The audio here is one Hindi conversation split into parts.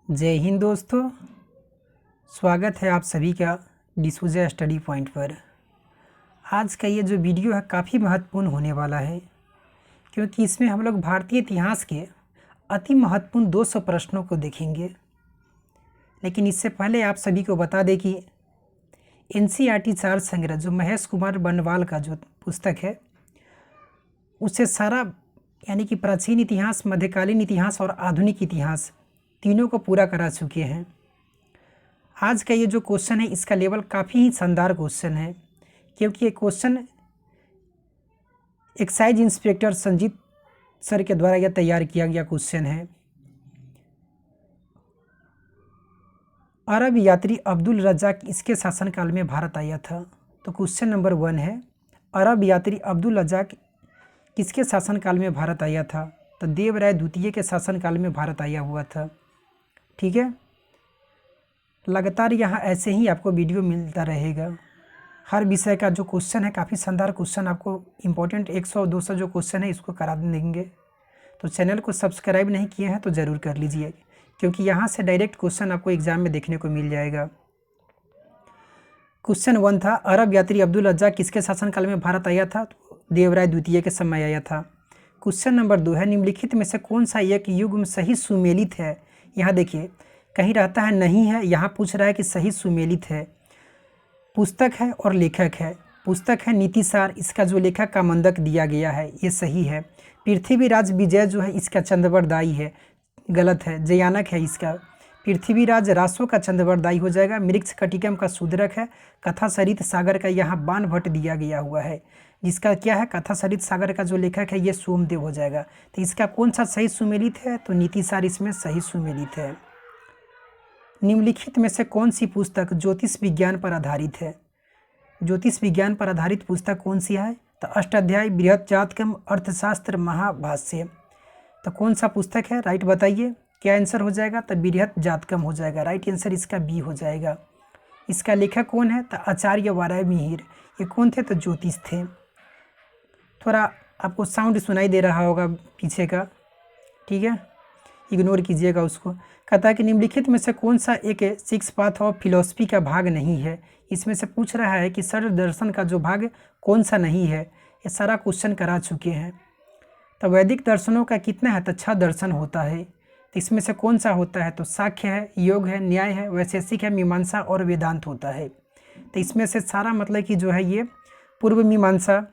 जय हिंद दोस्तों। स्वागत है आप सभी का डिसूजा स्टडी पॉइंट पर। आज का ये जो वीडियो है काफ़ी महत्वपूर्ण होने वाला है, क्योंकि इसमें हम लोग भारतीय इतिहास के अति महत्वपूर्ण 200 प्रश्नों को देखेंगे। लेकिन इससे पहले आप सभी को बता दें कि NCERT सार संग्रह जो महेश कुमार बनवाल का जो पुस्तक है, उससे सारा यानी कि प्राचीन इतिहास, मध्यकालीन इतिहास और आधुनिक इतिहास तीनों को पूरा करा चुके हैं। आज का ये जो क्वेश्चन है इसका लेवल काफ़ी ही शानदार क्वेश्चन है, क्योंकि ये question excise inspector Sanjeet sir के द्वारा यह तैयार किया गया क्वेश्चन है। अरब यात्री अब्दुल रज्जाक इसके शासनकाल में भारत आया था। तो क्वेश्चन नंबर 1 है, अरब यात्री अब्दुल रज्जाक किसके शासनकाल में भारत आया था? तो देवराय द्वितीय के शासनकाल में भारत आया हुआ था। ठीक है, लगातार यहाँ ऐसे ही आपको वीडियो मिलता रहेगा। हर विषय का जो क्वेश्चन है काफ़ी शानदार क्वेश्चन, आपको इम्पोर्टेंट 100-200 जो क्वेश्चन है इसको करा देंगे। तो चैनल को सब्सक्राइब नहीं किए हैं तो ज़रूर कर लीजिए, क्योंकि यहाँ से डायरेक्ट क्वेश्चन आपको एग्जाम में देखने को मिल जाएगा। क्वेश्चन 1 था, अरब यात्री अब्दुल रज्जाक किसके शासनकाल में भारत आया था? तो देवराय द्वितीय के समय आया था। क्वेश्चन नंबर 2 है, निम्नलिखित में से कौन सा एक युग्म सही सुमेलित है? यहाँ देखिए, कहीं रहता है नहीं है, यहाँ पूछ रहा है कि सही सुमेलित है। पुस्तक है और लेखक है। पुस्तक है नीतिसार, इसका जो लेखक का मंदक दिया गया है ये सही है। पृथ्वीराज विजय जो है इसका चंद्रवरदायी है, गलत है, जयानक है इसका। पृथ्वीराज रासो का चंद्रवरदायी हो जाएगा। मृक्ष कटिकम का शूद्रक है। कथा सरित सागर का यहाँ बाण भट्ट दिया गया हुआ है, जिसका क्या है, कथा सरित सागर का जो लेखक है ये सोमदेव हो जाएगा। तो इसका कौन सा सही सुमेलित है? तो नीतिसार इसमें सही सुमेलित है। निम्नलिखित में से कौन सी पुस्तक ज्योतिष विज्ञान पर आधारित है? ज्योतिष विज्ञान पर आधारित पुस्तक कौन सी है? तो अष्टाध्यायी, बृहत जातकम, अर्थशास्त्र, महाभाष्य। तो कौन सा पुस्तक है? राइट बताइए, क्या आंसर हो जाएगा? तो बृहत जातकम हो जाएगा। राइट आंसर इसका बी हो जाएगा। इसका लेखक कौन है? तो आचार्य वाराह मिहिर। ये कौन थे? तो ज्योतिष थे। थोड़ा आपको साउंड सुनाई दे रहा होगा पीछे का, ठीक है, इग्नोर कीजिएगा उसको। कहता है कि निम्नलिखित में से कौन सा एक 6 पाथ ऑफ फिलोसफी का भाग नहीं है? इसमें से पूछ रहा है कि सर्व दर्शन का जो भाग कौन सा नहीं है। ये सारा क्वेश्चन करा चुके हैं। तो वैदिक दर्शनों का कितना है? तो 6 दर्शन होता है। तो इसमें से कौन सा होता है? तो सांख्य है, योग है, न्याय है, वैशेषिक है, मीमांसा और वेदांत होता है। तो इसमें से सारा मतलब कि जो है ये पूर्व मीमांसा,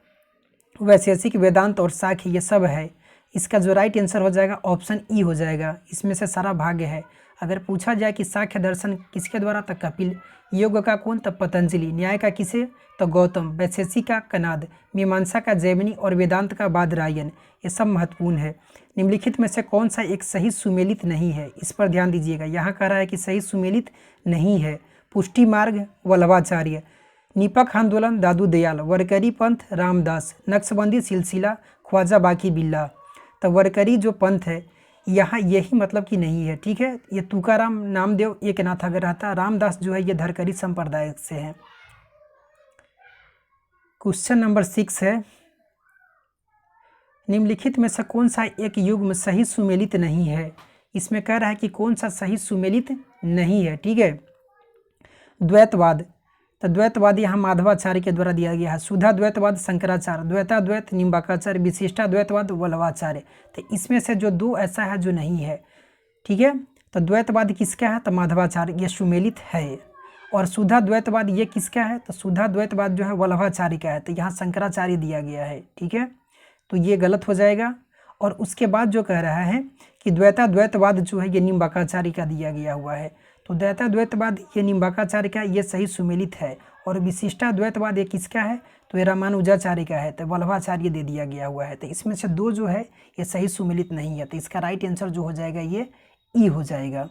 वैशेषिक, वेदांत और सांख्य ये सब है। इसका जो राइट आंसर हो जाएगा ऑप्शन ई हो जाएगा। इसमें से सारा भाग्य है। अगर पूछा जाए कि सांख्य दर्शन किसके द्वारा? तो कपिल। योग का कौन? तो पतंजलि। न्याय का किसे? तो गौतम। वैशेषिक का कनाद। मीमांसा का जैमिनी और वेदांत का बादरायन। ये सब महत्वपूर्ण है। निम्नलिखित में से कौन सा एक सही सुमेलित नहीं है? इस पर ध्यान दीजिएगा। यहाँ कह रहा है कि सही सुमेलित नहीं है। पुष्टि मार्ग वल्लभाचार्य, निपक आंदोलन दादू दयाल, वरकरी पंथ रामदास, नक्शबंदी सिलसिला ख्वाजा बाकी बिल्ला। तो वरकरी जो पंथ है यहाँ यही मतलब कि नहीं है, ठीक है। ये तुकाराम नामदेव एक नाथ अगर रहता, रामदास जो है ये धरकरी संप्रदाय से है। क्वेश्चन नंबर 6 है, निम्नलिखित में से कौन सा एक युग्म सही सुमेलित नहीं है? इसमें कह रहा है कि कौन सा सही सुमेलित नहीं है, ठीक है। द्वैतवाद, तो द्वैतवाद यहाँ माधवाचार्य के द्वारा दिया गया है। शुद्धा द्वैतवाद शंकराचार्य, द्वैताद्वैत निम्बाकाचार्य, विशिष्टा द्वैतवाद वल्लभाचार्य। तो इसमें से जो 2 ऐसा है जो नहीं है, ठीक है। तो द्वैतवाद किसका है? तो माधवाचार्य, ये सुमेलित है। और शुद्धा द्वैतवाद ये किसका है? तो शुद्धा द्वैतवाद जो है वल्लभाचार्य का है। तो यहाँ शंकराचार्य दिया गया है, ठीक है। तो ये गलत हो जाएगा। और उसके बाद जो कह रहा है कि द्वैताद्वैतवाद जो है ये निम्बाकाचार्य का दिया गया हुआ है। तो द्वैताद्वैतवाद ये निम्बाकाचार्य का, ये सही सुमेलित है। और विशिष्टाद्वैतवाद ये किसका है? तो ये रामानुजाचार्य का है। तो वल्लभाचार्य दे दिया गया हुआ है। तो इसमें से 2 जो है ये सही सुमेलित नहीं है। तो इसका राइट आंसर जो हो जाएगा ये ई हो जाएगा।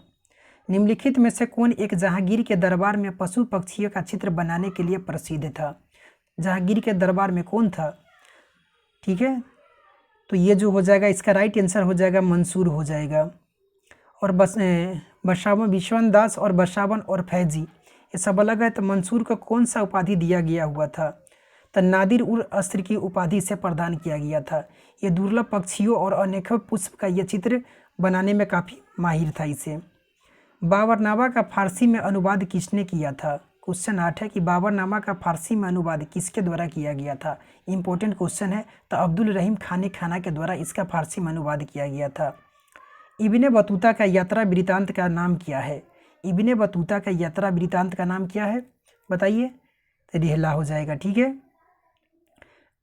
निम्नलिखित में से कौन एक जहांगीर के दरबार में पशु पक्षियों का चित्र बनाने के लिए प्रसिद्ध था? जहांगीर के दरबार में कौन था? ठीक है, तो ये जो हो जाएगा इसका राइट आंसर हो जाएगा मंसूर हो जाएगा। और बसावन, विश्वन दास और बसावन और फैजी ये सब अलग है। तो मंसूर को कौन सा उपाधि दिया गया हुआ था? तो नादिर उल अस्र की उपाधि से प्रदान किया गया था। ये दुर्लभ पक्षियों और अनेकों पुष्प का ये चित्र बनाने में काफ़ी माहिर था इसे। बाबरनामा का फारसी में अनुवाद किसने किया था? क्वेश्चन 8 है कि बाबरनामा का फारसी में अनुवाद किसके द्वारा किया गया था? इंपॉर्टेंट क्वेश्चन है। तो अब्दुल रहीम खान खाना के द्वारा इसका फारसी में अनुवाद किया गया था। इब्ने बतूता का यात्रा वृत्तांत का नाम क्या है? इब्ने बतूता का यात्रा वृत्तांत का नाम क्या है बताइए? तो रिहला हो जाएगा। ठीक है।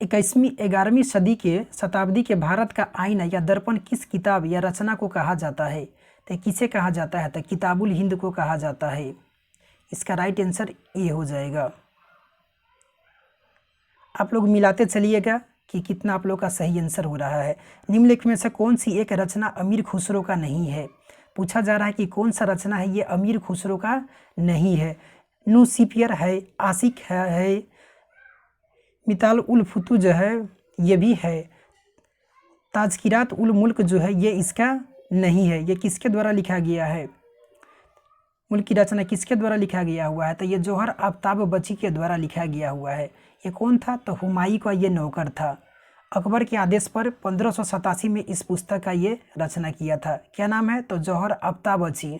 11वीं सदी के शताब्दी के भारत का आईना या दर्पण किस किताब या रचना को कहा जाता है? तो किसे कहा जाता है? तो किताबुल हिंद को कहा जाता है। इसका राइट आंसर ए हो जाएगा। आप लोग मिलाते चलिएगा कि कितना आप लोग का सही आंसर हो रहा है। निम्नलिखित में से कौन सी एक रचना अमीर खुसरो का नहीं है? पूछा जा रहा है कि कौन सा रचना है ये अमीर खुसरो का नहीं है। नूसिफियर है, आशिक है, मिताल उल फुतू जो है ये भी है, ताजकिरात उल मुल्क जो है ये इसका नहीं है। ये किसके द्वारा लिखा गया है? मुल्क की रचना किसके द्वारा लिखा गया हुआ है? तो ये जौहर आफ्ताब बची के द्वारा लिखा गया हुआ है। ये कौन था? तो हुमायूं का ये नौकर था। अकबर के आदेश पर 1587 में इस पुस्तक का ये रचना किया था। क्या नाम है? तो जौहर आफ्ताब बची।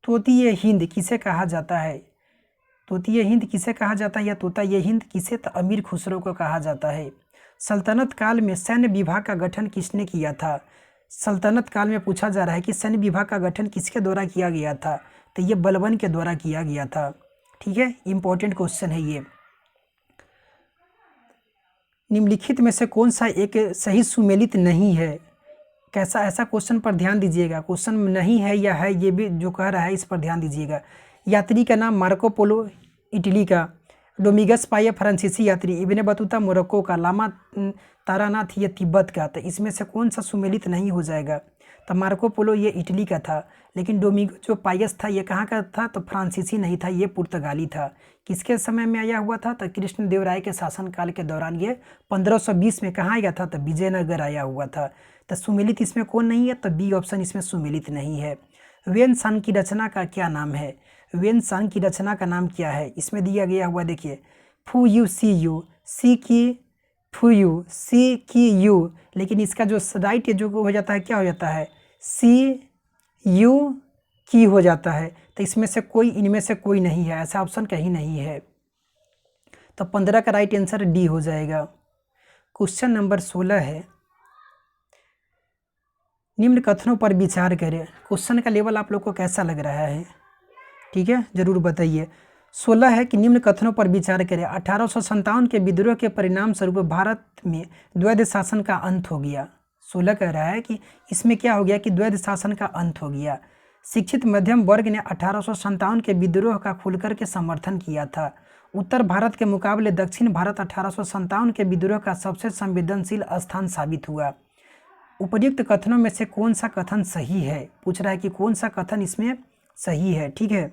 तोती हिंद किसे कहा जाता है? तोती हिंद किसे कहा जाता है या तोता ये हिंद किसे? तो अमीर खुसरो को कहा जाता है। सल्तनत काल में सैन्य विभाग का गठन किसने किया था? सल्तनत काल में पूछा जा रहा है कि सैन्य विभाग का गठन किसके द्वारा किया गया था? तो ये बलबन के द्वारा किया गया था। ठीक है, इंपॉर्टेंट क्वेश्चन है ये। निम्नलिखित में से कौन सा एक सही सुमेलित नहीं है? कैसा? ऐसा क्वेश्चन पर ध्यान दीजिएगा। क्वेश्चन नहीं है या है ये भी जो कह रहा है इस पर ध्यान दीजिएगा। यात्री का नाम मार्को पोलो इटली का, डोमिगस पाए फ्रांसीसी यात्री, इब्ने बतूता मोरक्को का, लामा तारानाथ ये तिब्बत का। तो इसमें से कौन सा सुमेलित नहीं हो जाएगा? तो मार्को पोलो ये इटली का था, लेकिन डोमिगो जो पायस था ये कहाँ का था? तो फ्रांसीसी नहीं था, ये पुर्तगाली था। किसके समय में आया हुआ था? तो कृष्णदेवराय के शासनकाल के दौरान ये 1520 में कहाँ आया था? तो विजयनगर आया हुआ था। तो सुमेलित इसमें कौन नहीं है? तो बी ऑप्शन इसमें सुमेलित नहीं है। वेन सान की रचना का क्या नाम है? वेन सान की रचना का नाम क्या है? इसमें दिया गया हुआ देखिए, फू यू सी यू, सी की फू यू, सी की यू, लेकिन इसका जो राइट जो हो जाता है क्या हो जाता है? सी यू की हो जाता है। तो इसमें से कोई, इनमें से कोई नहीं है, ऐसा ऑप्शन कहीं नहीं है। तो 15 का राइट आंसर डी हो जाएगा। क्वेश्चन नंबर 16 है, निम्न कथनों पर विचार करें। क्वेश्चन का लेवल आप लोग को कैसा लग रहा है? ठीक है, जरूर बताइए। 16 है कि निम्न कथनों पर विचार करें। 1857 के विद्रोह के परिणाम स्वरूप भारत में द्वैध शासन का अंत हो गया। 16 कह रहा है कि इसमें क्या हो गया कि द्वैध शासन का अंत हो गया। शिक्षित मध्यम वर्ग ने 1857 के विद्रोह का खुलकर के समर्थन किया था। उत्तर भारत के मुकाबले दक्षिण भारत 1857 के विद्रोह का सबसे संवेदनशील स्थान साबित हुआ। उपर्युक्त कथनों में से कौन सा कथन सही है? पूछ रहा है कि कौन सा कथन इसमें सही है। ठीक है,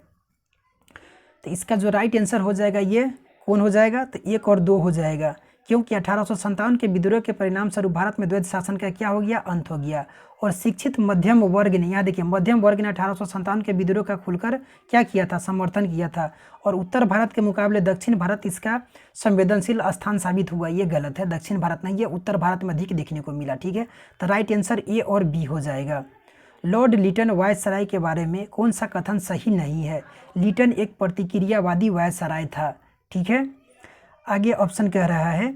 तो इसका जो राइट आंसर हो जाएगा ये कौन हो जाएगा? तो 1 और 2 हो जाएगा, क्योंकि 1857 के विद्रोह के परिणाम स्वरूप भारत में द्वैध शासन का क्या हो गया? अंत हो गया। और शिक्षित मध्यम वर्ग ने, यहाँ देखिए, मध्यम वर्ग ने 1857 के विद्रोह का खुलकर क्या किया था? समर्थन किया था। और उत्तर भारत के मुकाबले दक्षिण भारत इसका संवेदनशील स्थान साबित हुआ। ये गलत है, दक्षिण भारत नहीं, ये उत्तर भारत में अधिक देखने को मिला। ठीक है, तो राइट आंसर ए और बी हो जाएगा। लॉर्ड लिटन वायसराय के बारे में कौन सा कथन सही नहीं है? लिटन एक प्रतिक्रियावादी वायसराय था। ठीक है, आगे ऑप्शन कह रहा है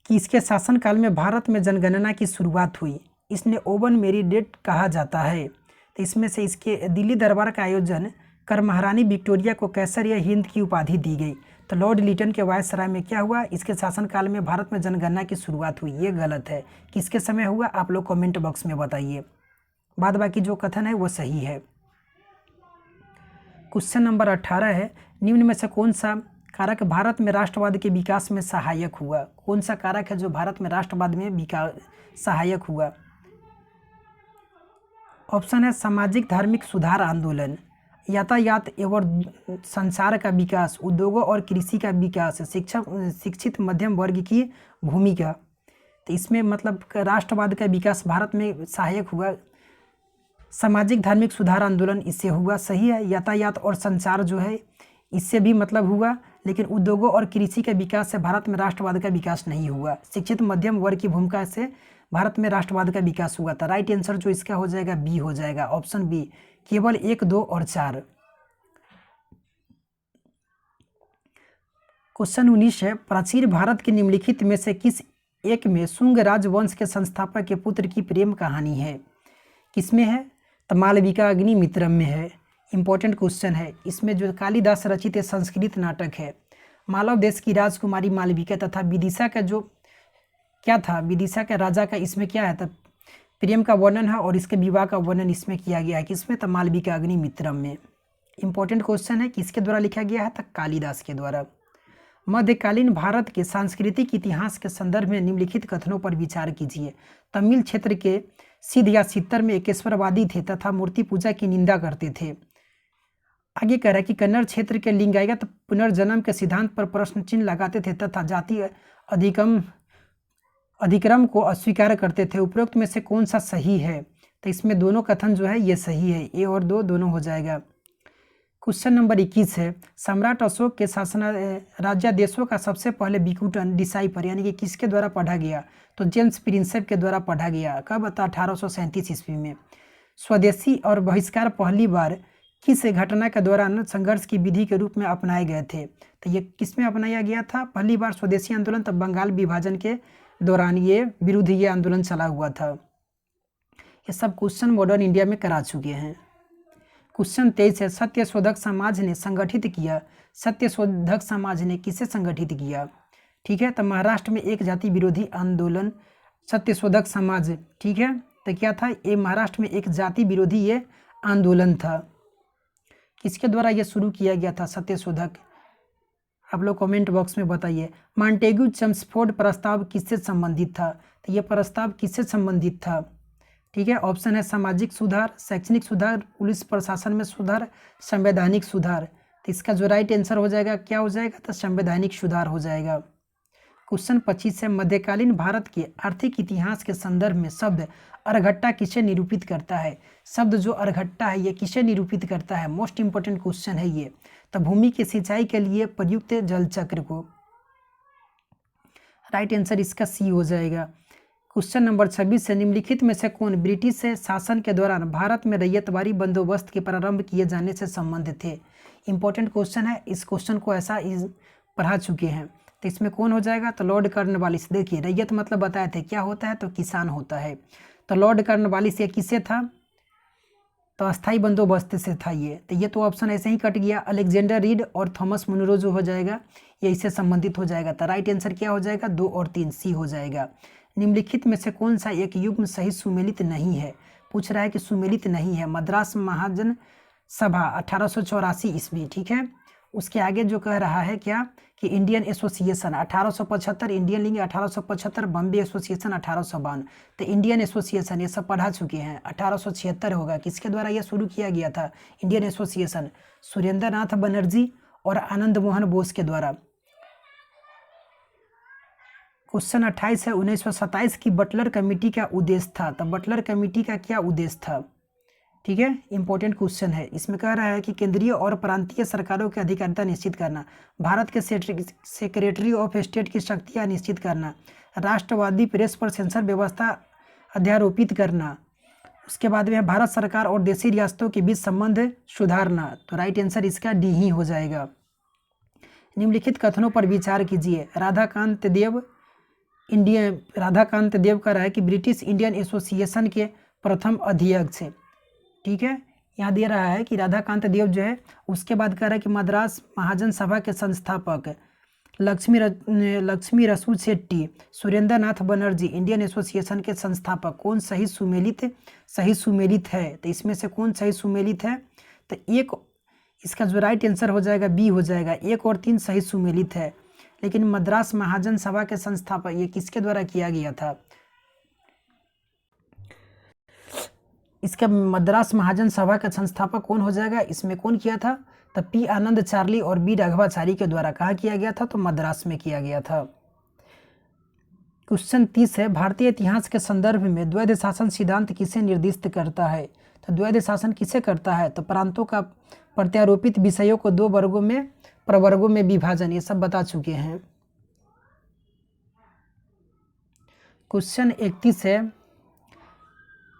कि इसके शासनकाल में भारत में जनगणना की शुरुआत हुई। इसने ओवन मेरी डेट कहा जाता है। तो इसमें से इसके दिल्ली दरबार का आयोजन कर महारानी विक्टोरिया को कैसर हिंद की उपाधि दी गई। तो लॉर्ड लिटन के वायसराय में क्या हुआ? इसके शासनकाल में भारत में जनगणना की शुरुआत हुई। ये गलत है। किसके समय हुआ? आप लोग कमेंट बॉक्स में बताइए। बाद बाकी जो कथन है वो सही है। क्वेश्चन नंबर 18 है, निम्न में से कौन सा कारक भारत में राष्ट्रवाद के विकास में सहायक हुआ? कौन सा कारक है जो भारत में राष्ट्रवाद में विकास सहायक हुआ? ऑप्शन है सामाजिक धार्मिक सुधार आंदोलन, यातायात एवं संचार का विकास, उद्योगों और कृषि का विकास, शिक्षित मध्यम वर्ग की भूमिका। तो इसमें मतलब राष्ट्रवाद का विकास भारत में सहायक हुआ। सामाजिक धार्मिक सुधार आंदोलन इससे हुआ, सही है। यातायात और संचार जो है इससे भी मतलब हुआ, लेकिन उद्योगों और कृषि के विकास से भारत में राष्ट्रवाद का विकास नहीं हुआ। शिक्षित मध्यम वर्ग की भूमिका से भारत में राष्ट्रवाद का विकास हुआ था। राइट आंसर जो इसका हो जाएगा बी हो जाएगा, ऑप्शन बी, केवल 1, 2 और 4। क्वेश्चन 19 है, प्राचीन भारत के निम्नलिखित में से किस एक में शुंग राजवंश के संस्थापक के पुत्र की प्रेम कहानी है? किसमें है? तो मालविका अग्निमित्रम में है। इंपॉर्टेंट क्वेश्चन है। इसमें जो कालिदास रचित संस्कृत नाटक है, मालव देश की राजकुमारी मालविका तथा विदिशा का जो क्या था, विदिशा के राजा का इसमें क्या है, तो प्रेम का वर्णन है और इसके विवाह का वर्णन इसमें किया गया है। किसमें? तो मालविका अग्निमित्रम में। इंपॉर्टेंट क्वेश्चन है, किसके द्वारा लिखा गया है? तो कालिदास के द्वारा। मध्यकालीन भारत के सांस्कृतिक इतिहास के संदर्भ में निम्नलिखित कथनों पर विचार कीजिए। तमिल क्षेत्र के सिद्ध या सित्तर में एकेश्वरवादी थे तथा मूर्ति पूजा की निंदा करते थे। आगे कह रहा है कि कन्नड़ क्षेत्र के लिंगायत पुनर्जन्म के सिद्धांत पर प्रश्न चिन्ह लगाते थे तथा जाति अधिक्रम को अस्वीकार करते थे। उपरोक्त में से कौन सा सही है? तो इसमें दोनों कथन जो है ये सही है, ए और 2 दोनों हो जाएगा। क्वेश्चन नंबर 21 है, सम्राट अशोक के शासन राज्यादेशों का सबसे पहले विकुटन डिसाइफर यानी कि किसके द्वारा पढ़ा गया? तो जेम्स प्रिंसेप के द्वारा पढ़ा गया। कब? 1837 ईस्वी में। स्वदेशी और बहिष्कार पहली बार किस घटना के दौरान संघर्ष की विधि के रूप में अपनाए गए थे? तो ये किस में अपनाया गया था पहली बार? स्वदेशी आंदोलन, तब बंगाल विभाजन के दौरान ये विरुद्ध ये आंदोलन चला हुआ था। ये सब क्वेश्चन मॉडर्न इंडिया में करा चुके हैं। क्वेश्चन 23 है, सत्यशोधक समाज ने संगठित किया। सत्यशोधक समाज ने किसे संगठित किया? ठीक है, तो महाराष्ट्र में एक जाति विरोधी आंदोलन सत्यशोधक समाज, ठीक है, तो क्या था? ये महाराष्ट्र में एक जाति विरोधी ये आंदोलन था। किसके द्वारा ये शुरू किया गया था सत्यशोधक? आप लोग कमेंट बॉक्स में बताइए। मॉन्टेग्यू चम्सफोर्ड प्रस्ताव किससे संबंधित था? तो ये प्रस्ताव किससे संबंधित था? ठीक है, ऑप्शन है सामाजिक सुधार, शैक्षणिक सुधार, पुलिस प्रशासन में सुधार, संवैधानिक सुधार। तो इसका जो राइट आंसर हो जाएगा क्या हो जाएगा? तो संवैधानिक सुधार हो जाएगा। क्वेश्चन 25 है, मध्यकालीन भारत के आर्थिक इतिहास के संदर्भ में शब्द अर्घट्टा किसे निरूपित करता है? शब्द जो अर्घट्टा है ये किसे निरूपित करता है? मोस्ट इंपोर्टेंट क्वेश्चन है ये। तो भूमि की सिंचाई के लिए प्रयुक्त जल चक्र को। राइट आंसर इसका सी हो जाएगा। क्वेश्चन नंबर 26 से निम्नलिखित में से कौन ब्रिटिश शासन के दौरान भारत में रैयतवारी बंदोबस्त के प्रारंभ किए जाने से संबंधित थे? इंपॉर्टेंट क्वेश्चन है, इस क्वेश्चन को ऐसा पढ़ा चुके हैं। तो इसमें कौन हो जाएगा? तो लॉर्ड कॉर्नवालिस। देखिए रैयत मतलब बताए थे क्या होता है? तो किसान होता है। तो लॉर्ड कॉर्नवालिस ये किससे था? तो अस्थाई बंदोबस्त से था ये। तो ये तो ऑप्शन ऐसे ही कट गया। अलेक्जेंडर रीड और थॉमस मुनरो जो हो जाएगा ये इससे संबंधित हो जाएगा। तो राइट आंसर क्या हो जाएगा? 2 और 3 सी हो जाएगा। निम्नलिखित में से कौन सा एक युग्म सही सुमेलित नहीं है? पूछ रहा है कि सुमेलित नहीं है। मद्रास महाजन सभा 1884 ईस्वी, ठीक है। उसके आगे जो कह रहा है क्या कि Indian association 1875, Indian league 1875, Bombay association 1852। तो इंडियन एसोसिएशन ये सब पढ़ा चुके हैं। 1876 होगा। किसके द्वारा यह शुरू किया गया था इंडियन एसोसिएशन? सुरेंद्र नाथ बनर्जी और आनंद मोहन बोस के द्वारा। क्वेश्चन 28 है, 1927 की बटलर कमेटी का उद्देश्य था। तो बटलर कमेटी का क्या उद्देश्य था? ठीक है, इंपॉर्टेंट क्वेश्चन है। इसमें कह रहा है कि केंद्रीय और प्रांतीय सरकारों की अधिकारिता निश्चित करना, भारत के सेक्रेटरी ऑफ स्टेट की शक्तियाँ निश्चित करना, राष्ट्रवादी प्रेस पर सेंसर व्यवस्था अध्यारोपित करना, उसके बाद में भारत सरकार और देशी रियासतों के बीच संबंध सुधारना। तो राइट आंसर इसका डी ही हो जाएगा। निम्नलिखित कथनों पर विचार कीजिए। राधाकांत देव कह रहा है कि ब्रिटिश इंडियन एसोसिएशन के प्रथम अध्यक्ष, ठीक है। यहाँ दे रहा है कि राधाकांत देव जो है, उसके बाद कह रहा है कि मद्रास महाजन सभा के संस्थापक लक्ष्मी रसू शेट्टी, सुरेंद्र नाथ बनर्जी, इंडियन एसोसिएशन के संस्थापक। कौन सही सुमेलित है? तो इसमें से कौन सही सुमेलित है? तो एक, इसका जो राइट आंसर हो जाएगा बी हो जाएगा। 1 और 3 सही सुमेलित है। लेकिन मद्रास महाजन सभा के संस्थापक ये किसके द्वारा किया गया था? इसका मद्रास महाजन सभा का संस्थापक कौन हो जाएगा? इसमें कौन किया था? तो पी आनंद चार्ली और बी राघवाचारी के द्वारा। कहाँ किया गया था? तो मद्रास में किया गया था। क्वेश्चन 30 है, भारतीय इतिहास के संदर्भ में द्वैध शासन सिद्धांत किसे निर्दिष्ट करता है? तो द्वैध शासन किसे करता है? तो प्रांतों का प्रत्यारोपित विषयों को 2 प्रवर्गों में विभाजन, ये सब बता चुके हैं। क्वेश्चन 31 है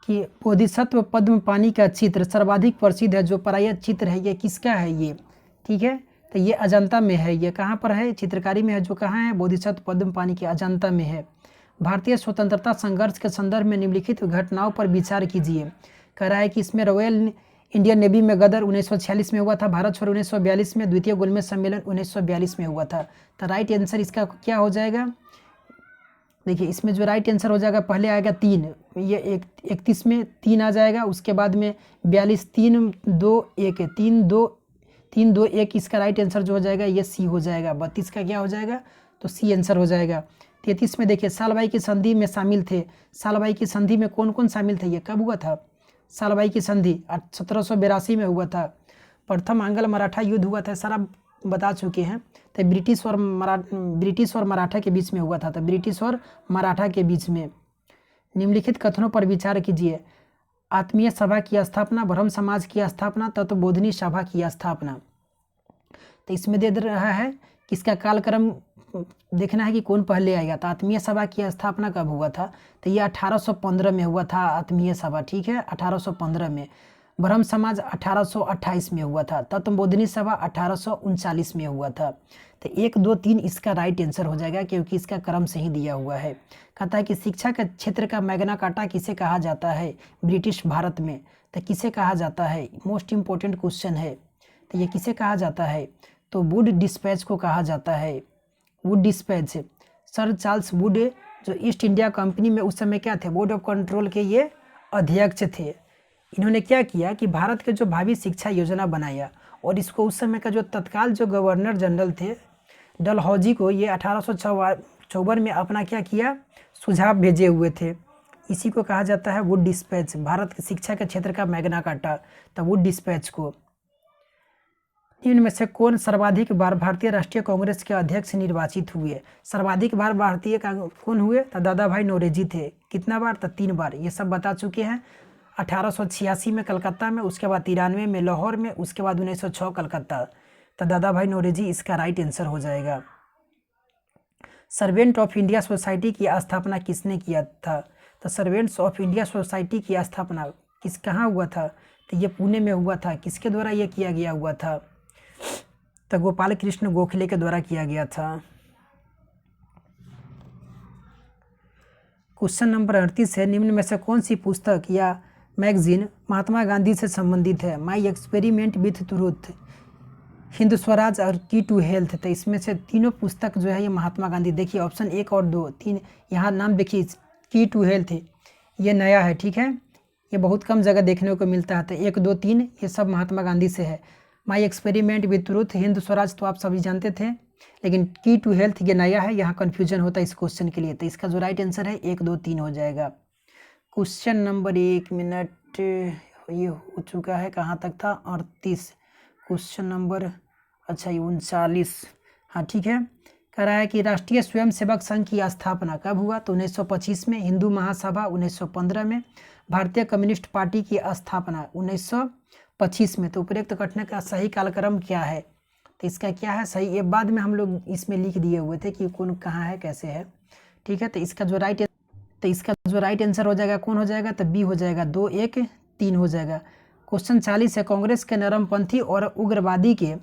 कि बोधिसत्व पद्म पानी का चित्र सर्वाधिक प्रसिद्ध है, जो प्रायः चित्र है ये किसका है ये, ठीक है। तो ये अजंता में है, ये कहाँ पर है, चित्रकारी में है, जो कहाँ है, बोधिसत्व पद्म पानी के अजंता में है। भारतीय स्वतंत्रता संघर्ष के संदर्भ में निम्नलिखित घटनाओं पर विचार कीजिए। कह रहा है कि इसमें रॉयल इंडियन नेवी में गदर 1946 में हुआ था, भारत छोड़ो 1942 में, द्वितीय गोलमेज सम्मेलन 1942 में हुआ था। तो राइट आंसर इसका क्या हो जाएगा, देखिए इसमें जो राइट आंसर हो जाएगा, पहले आएगा 3, ये 31 में 3 आ जाएगा, उसके बाद में 42, 3 2 1 है, 3 2 1 इसका राइट आंसर जो हो जाएगा ये सी हो जाएगा। 32 का क्या हो जाएगा, तो सी आंसर हो जाएगा। 33 में देखिए सालबाई की संधि में शामिल थे, सालबाई की संधि में कौन कौन शामिल थे, ये कब हुआ था, सालबाई की संधि 1782 में हुआ था। प्रथम आंग्ल मराठा युद्ध हुआ था, सारा बता चुके हैं। तो ब्रिटिश और मराठा के बीच में हुआ था, तो ब्रिटिश और मराठा के बीच में। निम्नलिखित कथनों पर विचार कीजिए। आत्मीय सभा की स्थापना, ब्रह्म समाज की स्थापना, तत्वबोधिनी सभा की स्थापना। तो इसमें दे रहा है कि इसका कालक्रम देखना है कि कौन पहले आएगा। तो आत्मीय सभा की स्थापना कब हुआ था, तो ये 1815 में हुआ था आत्मीय सभा, ठीक है, 1815 में। ब्रह्म समाज 1828 में हुआ था, तत्वबोधिनी सभा 1839 में हुआ था। तो 1 2 3 इसका राइट आंसर हो जाएगा, क्योंकि इसका क्रम से ही दिया हुआ है। कहता है कि शिक्षा के क्षेत्र का मैग्ना कार्टा किसे कहा जाता है ब्रिटिश भारत में, तो किसे कहा जाता है, मोस्ट इम्पोर्टेंट क्वेश्चन है। तो ये किसे कहा जाता है, तो वुड डिस्पैच को कहा जाता है, Wood dispatch. Sir Charles Wood जो ईस्ट इंडिया कंपनी में उस समय क्या थे, बोर्ड ऑफ कंट्रोल के ये अध्यक्ष थे। इन्होंने क्या किया कि भारत के जो भावी शिक्षा योजना बनाया, और इसको उस समय का जो तत्काल जो गवर्नर जनरल थे डलहौजी को ये 1854 में अपना क्या किया, सुझाव भेजे हुए थे। इसी को कहा जाता है वुड डिस्पैच, भारत की शिक्षा के क्षेत्र का मैग्ना कार्टा, तो वुड डिस्पैच को। इनमें से कौन सर्वाधिक बार भारतीय राष्ट्रीय कांग्रेस के अध्यक्ष निर्वाचित हुए, सर्वाधिक बार भारतीय कौन हुए, तो दादा भाई नौरोजी थे। कितना बार, तो 3 बार, ये सब बता चुके हैं। 1886 में कलकत्ता में, उसके बाद 93 में लाहौर में, उसके बाद 1906 कलकत्ता। तो दादा भाई नौरोजी इसका राइट आंसर हो जाएगा। सर्वेंट ऑफ इंडिया सोसाइटी की स्थापना किसने किया था, तो सर्वेंट्स ऑफ इंडिया सोसाइटी की स्थापना कहाँ हुआ था, तो ये पुणे में हुआ था। किसके द्वारा ये किया गया हुआ था, तो गोपाल कृष्ण गोखले के द्वारा किया गया था। क्वेश्चन नंबर 38 है, निम्न में से कौन सी पुस्तक या मैगजीन महात्मा गांधी से संबंधित है, my experiment with truth, Hind Swaraj और की टू हेल्थ। तो इसमें से तीनों पुस्तक जो है ये महात्मा गांधी, देखिए ऑप्शन 1 और 2 3 यहाँ नाम देखिए, की टू हेल्थ ये नया है, ठीक है, ये बहुत कम जगह देखने को मिलता है। तो 1 2 3 ये सब महात्मा गांधी से है। My experiment with truth, Hind Swaraj तो आप सभी जानते थे, लेकिन की टू हेल्थ ये नया है, यहाँ कन्फ्यूजन होता है इस क्वेश्चन के लिए। तो इसका जो राइट आंसर है 1 2 3 हो जाएगा। क्वेश्चन नंबर 1 मिनट ये हो चुका है, कहाँ तक था, 38। क्वेश्चन नंबर अच्छा ये 39, हाँ ठीक है। कह रहा है कि राष्ट्रीय स्वयंसेवक संघ की स्थापना कब हुआ, तो 1925 में, हिंदू महासभा 1915 में, भारतीय कम्युनिस्ट पार्टी की स्थापना 1925 में। तो उपरोक्त घटना का सही कालक्रम क्या है, तो इसका क्या है सही, ये बाद में हम लोग इसमें लिख दिए हुए थे कि कौन कहाँ है कैसे है, ठीक है। तो इसका जो राइट आंसर हो जाएगा कौन हो जाएगा, तो बी हो जाएगा, 2 1 3 हो जाएगा। क्वेश्चन 40 है, कांग्रेस के नरमपंथी और उग्रवादी के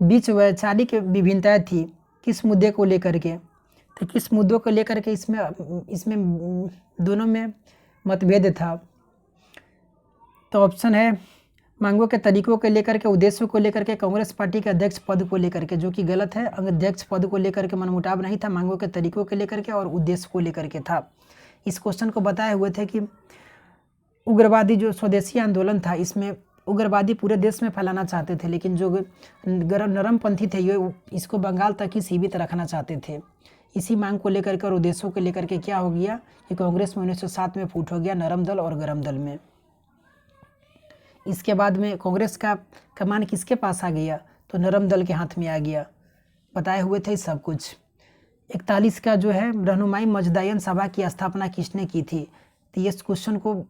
बीच वैचारिक विभिन्नताएं थी, किस मुद्दे को लेकर के, तो किस मुद्दों को लेकर के इसमें दोनों में मतभेद था। तो ऑप्शन है मांगों के तरीकों को लेकर के, उद्देश्यों को लेकर के, कांग्रेस पार्टी के अध्यक्ष पद को लेकर के, जो कि गलत है। अध्यक्ष पद को लेकर के मनमुटाव नहीं था, मांगों के तरीकों को लेकर के और उद्देश्य को लेकर के था। इस क्वेश्चन को बताए हुए थे कि उग्रवादी जो स्वदेशी आंदोलन था, इसमें उग्रवादी पूरे देश में फैलाना चाहते थे, लेकिन जो नरमपंथी थे ये इसको बंगाल तक ही सीमित रखना चाहते थे। इसी मांग को लेकर के और उद्देश्यों को लेकर के क्या हो गया कि कांग्रेस में 1907 में फूट हो गया नरम दल और गरम दल में। इसके बाद में कांग्रेस का कमान किसके पास आ गया, तो नरम दल के हाथ में आ गया। बताए हुए थे सब कुछ। 41 का जो है, रहनुमाई मजदायन सभा की स्थापना किसने की थी, तो ये क्वेश्चन को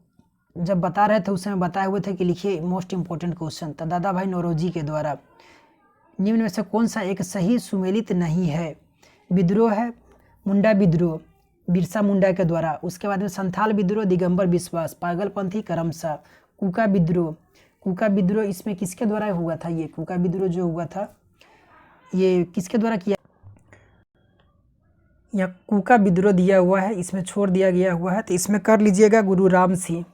जब बता रहे थे उस समय बताए हुए थे कि लिखिए मोस्ट इम्पोर्टेंट क्वेश्चन, तो दादा भाई नौरोजी के द्वारा। निम्न में से कौन सा एक सही सुमेलित नहीं है, विद्रोह है, मुंडा विद्रोह, बिरसा मुंडा के द्वारा। उसके बाद में संथाल विद्रोह दिगंबर बिश्वास, पागलपंथी करमशाह, कुका विद्रोह इसमें किसके द्वारा हुआ था? ये कुका विद्रोह जो हुआ था ये किसके द्वारा किया? यहाँ कुका विद्रोह दिया हुआ है, इसमें छोड़ दिया गया हुआ है, तो इसमें कर लीजिएगा गुरु राम सिंह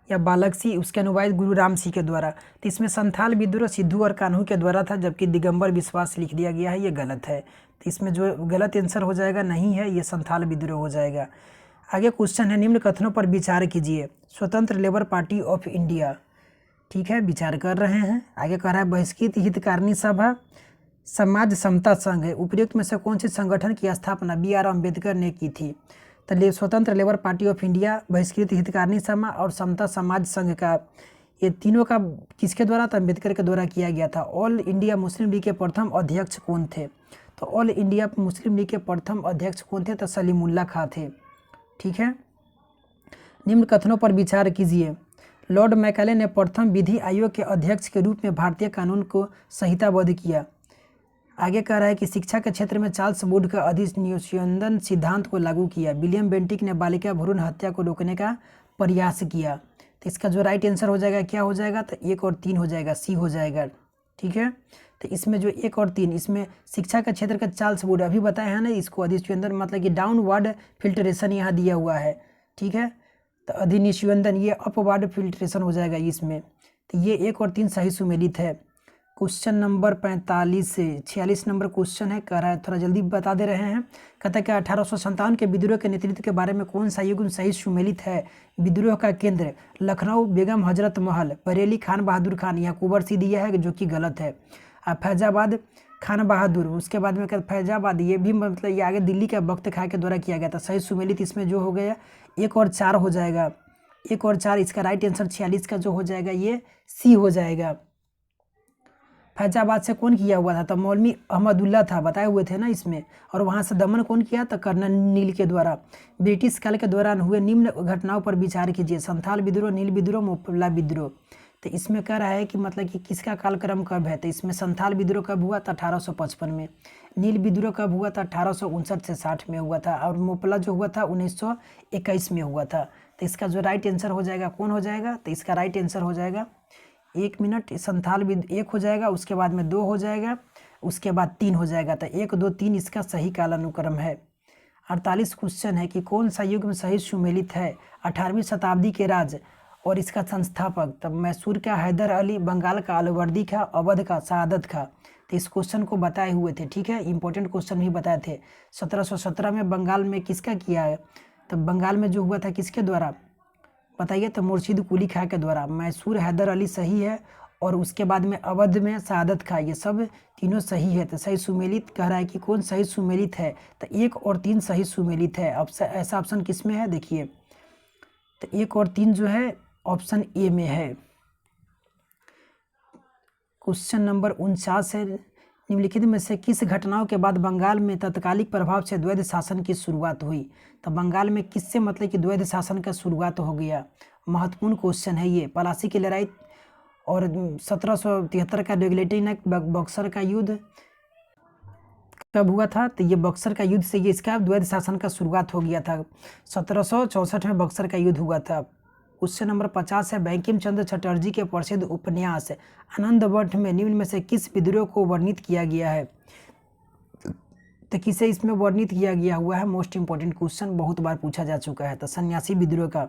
या बालक सिंह, उसके अनुवाद गुरु राम सिंह के द्वारा। तो इसमें संथाल विद्रोह सिद्धू और कान्हू के द्वारा था, जबकि दिगंबर विश्वास लिख दिया गया है, ये गलत है। तो इसमें जो गलत आंसर हो जाएगा नहीं है, ये संथाल विद्रोह हो जाएगा। आगे क्वेश्चन है, निम्न कथनों पर विचार कीजिए। स्वतंत्र लेबर पार्टी ऑफ इंडिया, ठीक है, विचार कर रहे हैं। आगे कह रहा है बहिष्कृत हितकारिणी सभा, समाज समता संघ है, उपयुक्त में से कौन से संगठन की स्थापना बी.आर. अम्बेडकर ने की थी? तो स्वतंत्र लेबर पार्टी ऑफ इंडिया, बहिष्कृत हितकारिणी सभा और समता समाज संघ का, ये तीनों का किसके द्वारा? तो अम्बेडकर के द्वारा किया गया था। ऑल इंडिया मुस्लिम लीग के प्रथम अध्यक्ष कौन थे? तो ऑल इंडिया मुस्लिम लीग के प्रथम अध्यक्ष कौन थे? तो सलीमुल्लाह खां थे, ठीक है। निम्न कथनों पर विचार कीजिए। लॉर्ड मैकाले ने प्रथम विधि आयोग के अध्यक्ष के रूप में भारतीय कानून को संहिताबद्ध किया। आगे कह रहा है कि शिक्षा के क्षेत्र में चार्ल्स वुड का अधिनिवेशन सिद्धांत को लागू किया। विलियम बेंटिक ने बालिका भ्रूण हत्या को रोकने का प्रयास किया। तो इसका जो राइट आंसर हो जाएगा क्या हो जाएगा? तो 1 और 3 हो जाएगा, सी हो जाएगा, ठीक है। तो इसमें जो 1 और 3, इसमें शिक्षा का क्षेत्र का चार्ल्स वुड अभी बताया है ना, इसको अधिनिवेशन मतलब कि डाउनवर्ड फिल्ट्रेशन यहाँ दिया हुआ है, ठीक है। तो अधिनिवेशन ये अपवर्ड फिल्ट्रेशन हो जाएगा इसमें। तो ये 1 और 3 सही सुमेलित है। क्वेश्चन नंबर 45 से 46 नंबर क्वेश्चन है, कह रहा है थोड़ा जल्दी बता दे रहे हैं। कहता है कि 1857 के विद्रोह के नेतृत्व के बारे में कौन सा युग्म सही सुमेलित है? विद्रोह का केंद्र लखनऊ, बेगम हजरत महल, बरेली, खान बहादुर खान, यहाँ कुबर सी दिया है जो कि गलत है। फैजाबाद, खान बहादुर, उसके बाद में कहते फैजाबाद, ये भी मतलब ये आगे दिल्ली का बख्त खां के द्वारा किया गया था। सही सुमेलित इसमें जो हो गया 1 और 4 हो जाएगा, 1 और 4। इसका राइट आंसर 46 का जो हो जाएगा ये सी हो जाएगा। फैजाबाद से कौन किया हुआ था? तो मौलवी अहमदुल्ला था, बताए हुए थे ना इसमें। और वहाँ से दमन कौन किया? तो कर्नल नील के द्वारा। ब्रिटिश काल के दौरान हुए निम्न घटनाओं पर विचार कीजिए। संथाल विद्रोह, नील विद्रोह, मोपला विद्रोह। तो इसमें कह रहा है कि मतलब कि किसका कालक्रम कब है? तो इसमें संथाल विद्रोह कब हुआ था? 1855 में। नील विद्रोह कब हुआ था? 1859 से 60 में हुआ था। और मोपला जो हुआ था 1921 में हुआ था। तो इसका जो राइट आंसर हो जाएगा कौन हो जाएगा? तो इसका राइट आंसर हो जाएगा 1 मिनट, संथाल भी 1 हो जाएगा, उसके बाद में 2 हो जाएगा, उसके बाद 3 हो जाएगा। तो 1, 2, 3 इसका सही कालानुक्रम है। 48 क्वेश्चन है कि कौन सा युग्म सही सुमेलित है? 18वीं शताब्दी के राज और इसका संस्थापक, तब मैसूर का हैदर अली, बंगाल का अलवर्दी खां, अवध का सादत खां। तो इस क्वेश्चन को बताए हुए थे, ठीक है, इंपॉर्टेंट क्वेश्चन भी बताए थे। 1717 में बंगाल में किसका किया है? तो बंगाल में जो हुआ था किसके द्वारा बताइए? तो मुर्शिद कुली खां के द्वारा। मैसूर हैदर अली सही है, और उसके बाद में अवध में सादत खां, ये सब तीनों सही है। तो सही सुमेलित कह रहा है कि कौन सही सुमेलित है? तो 1 और 3 सही सुमेलित है। अब ऐसा ऑप्शन किस में है देखिए, तो 1 और 3 जो है ऑप्शन ए में है। क्वेश्चन नंबर 49 है, निम्नलिखित में से किस घटनाओं के बाद बंगाल में तत्कालिक प्रभाव से द्वैध शासन की शुरुआत हुई? तो बंगाल में किससे मतलब कि द्वैध शासन का शुरुआत हो गया? महत्वपूर्ण क्वेश्चन है ये। पलासी की लड़ाई और 1773 का रेगुलेटरी एक्ट, बक्सर का युद्ध कब हुआ था? तो ये बक्सर का युद्ध से ये इसका द्वैध शासन का शुरुआत हो गया था। 1764 में बक्सर का युद्ध हुआ था। क्वेश्चन नंबर 50 है, बंकिम चंद्र चटर्जी के प्रसिद्ध उपन्यास आनंदवठ में निम्न में से किस विद्रोह को वर्णित किया गया है? तो किसे इसमें वर्णित किया गया हुआ है? मोस्ट इंपॉर्टेंट क्वेश्चन, बहुत बार पूछा जा चुका है। तो सन्यासी विद्रोह का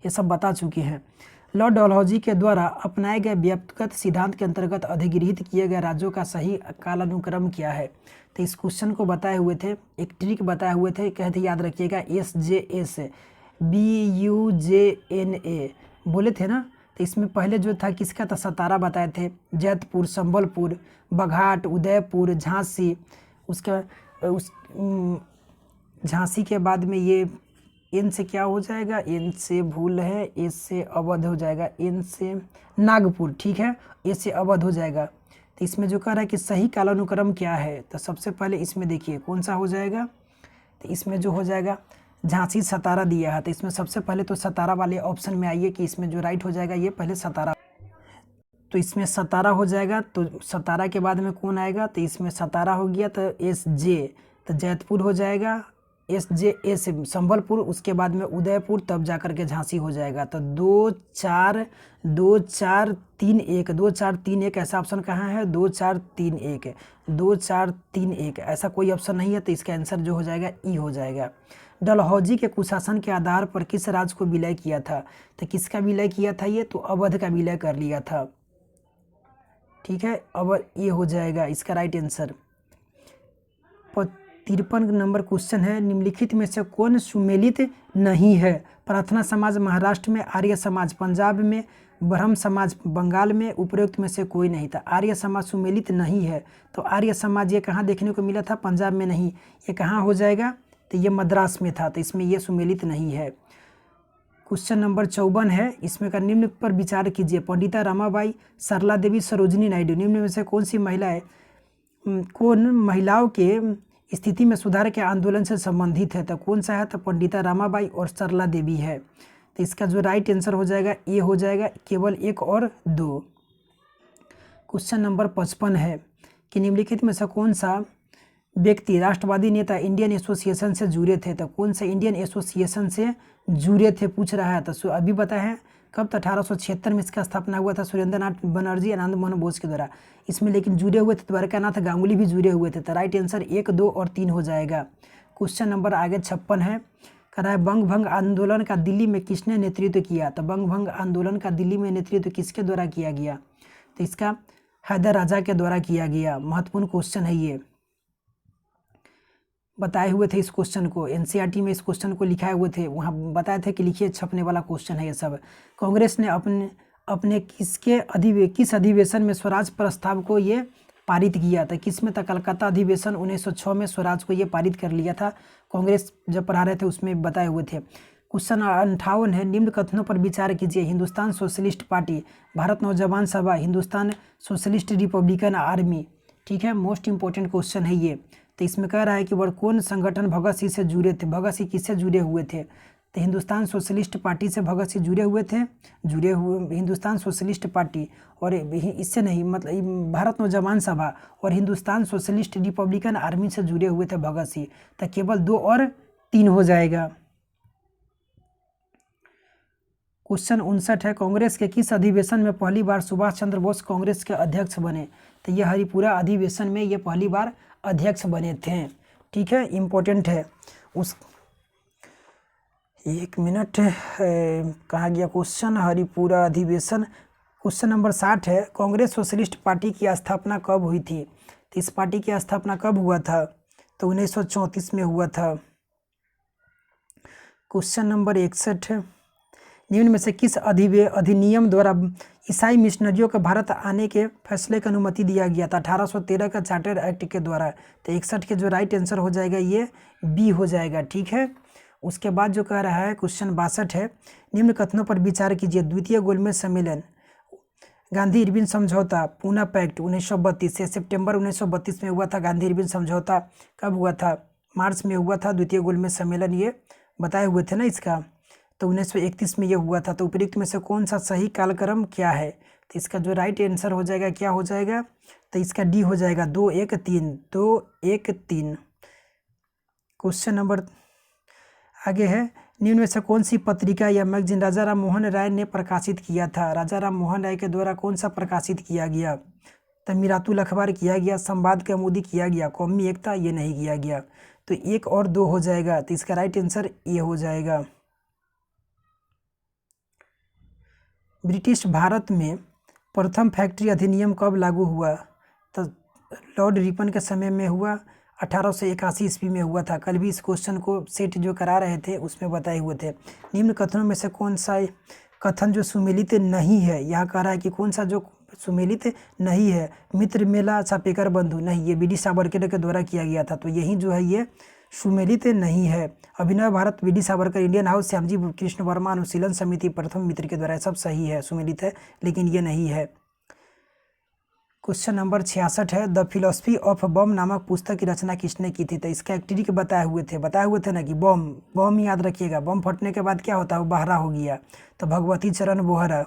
ये सब बता चुके हैं। लॉर्ड डलहौजी के द्वारा अपनाए गए व्यक्तिगत सिद्धांत के अंतर्गत अधिगृहित किए गए राज्यों का सही कालानुक्रम क्या है? तो इस क्वेश्चन को बताए हुए थे, एक ट्रिक बताए हुए थे, कहते याद रखिएगा SJS BUJNA बोले थे ना। तो इसमें पहले जो था किसका था? सतारा बताए थे, जैतपुर, संबलपुर, बघाट, उदयपुर, झांसी। उसके उस झांसी के बाद में ये एन से क्या हो जाएगा? एन से भूल है, ए से अवध हो जाएगा, एन से नागपुर, ठीक है, ए से अवध हो जाएगा। तो इसमें जो कह रहा है कि सही कालानुक्रम क्या है? तो सबसे पहले इसमें देखिए कौन सा हो जाएगा? तो इसमें जो हो जाएगा झांसी सतारा दिया है। तो इसमें सबसे पहले तो सतारा वाले ऑप्शन में आइए कि इसमें जो राइट हो जाएगा ये पहले सतारा। तो इसमें सतारा हो जाएगा। तो सतारा के बाद में कौन आएगा? तो इसमें सतारा हो गया, तो SJ, तो जैतपुर हो जाएगा, SJA से संबलपुर, उसके बाद में उदयपुर, तब जा कर के झांसी हो जाएगा। तो 2 4 2 4 3 1, 2 4 3 1 ऐसा ऑप्शन कहाँ है? 2 4 3 1, 2 4 3 1 ऐसा कोई ऑप्शन नहीं है। तो इसका आंसर जो हो जाएगा ई हो जाएगा। डलहौजी के कुशासन के आधार पर किस राज्य को विलय किया था? तो किसका विलय किया था ये? तो अवध का विलय कर लिया था। ठीक है, अब ये हो जाएगा इसका राइट आंसर। 53 नंबर क्वेश्चन है, निम्नलिखित में से कौन सुमेलित नहीं है? प्रार्थना समाज महाराष्ट्र में, आर्य समाज पंजाब में, ब्रह्म समाज बंगाल में, उपरोक्त में से कोई नहीं था। आर्य समाज सुमेलित नहीं है। तो आर्य समाज ये कहाँ देखने को मिला था? पंजाब में नहीं। ये कहाँ हो जाएगा? तो ये मद्रास में था। तो इसमें ये सुमेलित नहीं है। क्वेश्चन नंबर 54 है, इसमें का निम्न पर विचार कीजिए। पंडिता रमाबाई, सरला देवी, सरोजिनी नायडू, निम्न में से कौन सी महिला है कौन महिलाओं के स्थिति में सुधार के आंदोलन से संबंधित है? तो कौन सा है? तो पंडिता रमाबाई और सरला देवी है। तो इसका जो राइट आंसर हो जाएगा ये हो जाएगा, केवल 1 और 2। क्वेश्चन नंबर 55 है कि निम्नलिखित में से कौन सा व्यक्ति राष्ट्रवादी नेता इंडियन एसोसिएशन से जुड़े थे? तो कौन सा इंडियन एसोसिएशन से जुड़े थे पूछ रहा है। तो अभी बताया है कब? तो 1876 में इसका स्थापना हुआ था सुरेंद्र नाथ बनर्जी, आनंद मोहन बोस के द्वारा। इसमें लेकिन जुड़े हुए थे द्वारकानाथ गांगुली भी जुड़े हुए थे। तो राइट आंसर 1, 2 और 3 हो जाएगा। क्वेश्चन नंबर आगे 56 है, कह रहा है बंग भंग आंदोलन का दिल्ली में किसने नेतृत्व किया? तो बंग भंग आंदोलन का दिल्ली में नेतृत्व किसके द्वारा किया गया? तो इसका हैदर राजा के द्वारा किया गया। महत्वपूर्ण क्वेश्चन है ये, बताए हुए थे इस क्वेश्चन को, एनसीईआरटी में इस क्वेश्चन को लिखाए हुए थे, वहाँ बताए थे कि लिखिए, छपने वाला क्वेश्चन है ये सब। कांग्रेस ने अपने किस अधिवेशन में स्वराज प्रस्ताव को ये पारित किया था? किस में था? कलकत्ता अधिवेशन 1906 में स्वराज को ये पारित कर लिया था। कांग्रेस जब पढ़ा रहे थे उसमें बताए हुए थे। क्वेश्चन 58 है, निम्न कथनों पर विचार कीजिए। हिंदुस्तान सोशलिस्ट पार्टी, भारत नौजवान सभा, हिंदुस्तान सोशलिस्ट रिपब्लिकन आर्मी। ठीक है, मोस्ट इंपॉर्टेंट क्वेश्चन है ये। तो इसमें कह रहा है कि वह कौन संगठन भगत सिंह से जुड़े थे? भगत सिंह किससे जुड़े हुए थे? तो हिंदुस्तान सोशलिस्ट पार्टी से भगत सिंह जुड़े हुए थे, हिंदुस्तान सोशलिस्ट पार्टी, और इससे नहीं, मतलब भारत नौजवान सभा और हिंदुस्तान सोशलिस्ट रिपब्लिकन आर्मी से जुड़े हुए थे भगत सिंह। तो केवल 2 और 3 हो जाएगा। क्वेश्चन 59 है, कांग्रेस के किस अधिवेशन में पहली बार सुभाष चंद्र बोस कांग्रेस के अध्यक्ष बने? तो ये हरिपुरा अधिवेशन में ये पहली बार अध्यक्ष बने थे। ठीक है, इम्पोर्टेंट है। उस 1 मिनट कहाँ गया क्वेश्चन? हरिपुरा अधिवेशन। क्वेश्चन नंबर 60 है, कांग्रेस सोशलिस्ट पार्टी की स्थापना कब हुई थी? तो इस पार्टी की स्थापना कब हुआ था? तो 1934 में हुआ था। क्वेश्चन नंबर 61 है, निम्न में से किस अधिनियम द्वारा ईसाई मिशनरियों को भारत आने के फैसले की अनुमति दिया गया था? 1813 का चार्टर एक्ट के द्वारा। तो 61 के जो राइट आंसर हो जाएगा ये बी हो जाएगा। ठीक है, उसके बाद जो कह रहा है क्वेश्चन 62 है, निम्न कथनों पर विचार कीजिए। द्वितीय गोलमेज सम्मेलन, गांधी इरविन समझौता, पूना पैक्ट 1932 से सितंबर 1932 में हुआ था। गांधी इरविन समझौता कब हुआ था? मार्च में हुआ था। द्वितीय गोलमेज सम्मेलन ये बताए हुए थे ना इसका, तो 1931 में ये हुआ था। तो उपयुक्त में से कौन सा सही कालक्रम क्या है? तो इसका जो राइट आंसर हो जाएगा क्या हो जाएगा? तो इसका डी हो जाएगा, 2 1 3 2 1 3। क्वेश्चन नंबर आगे है, निम्न में से कौन सी पत्रिका या मैगजीन राजा राम मोहन राय ने प्रकाशित किया था? राजा राम मोहन राय के द्वारा कौन सा प्रकाशित किया गया? तो मिरातुल अखबार किया गया, संवाद कौमुदी किया गया, कौमी एकता ये नहीं किया गया। तो 1 और 2 हो जाएगा। तो इसका राइट आंसर ये हो जाएगा। ब्रिटिश भारत में प्रथम फैक्ट्री अधिनियम कब लागू हुआ? तो लॉर्ड रिपन के समय में हुआ, 1881 ईस्वी में हुआ था। कल भी इस क्वेश्चन को सेट जो करा रहे थे उसमें बताए हुए थे। निम्न कथनों में से कौन सा कथन जो सुमेलित नहीं है? यहाँ कह रहा है कि कौन सा जो सुमेलित नहीं है? मित्र मेला चापेकर बंधु, नहीं, ये बी डी सावरकर के द्वारा किया गया था। तो यही जो है ये सुमेलित नहीं है। Abhinav Bharat, B D Savarkar, Indian house, Shyamji Krishna Varma, Anushilan Samiti, प्रथम मित्र के द्वारा, सब सही है, सुमेलित है, लेकिन ये नहीं है। क्वेश्चन नंबर 66 है, द फिलोसफी ऑफ बम नामक पुस्तक की रचना किसने की थी? तो इसका एक्टिविटी बताए हुए थे ना कि बम याद रखिएगा, बम फटने के बाद क्या होता है? वो बहरा हो गया। तो भगवती चरण बोहरा,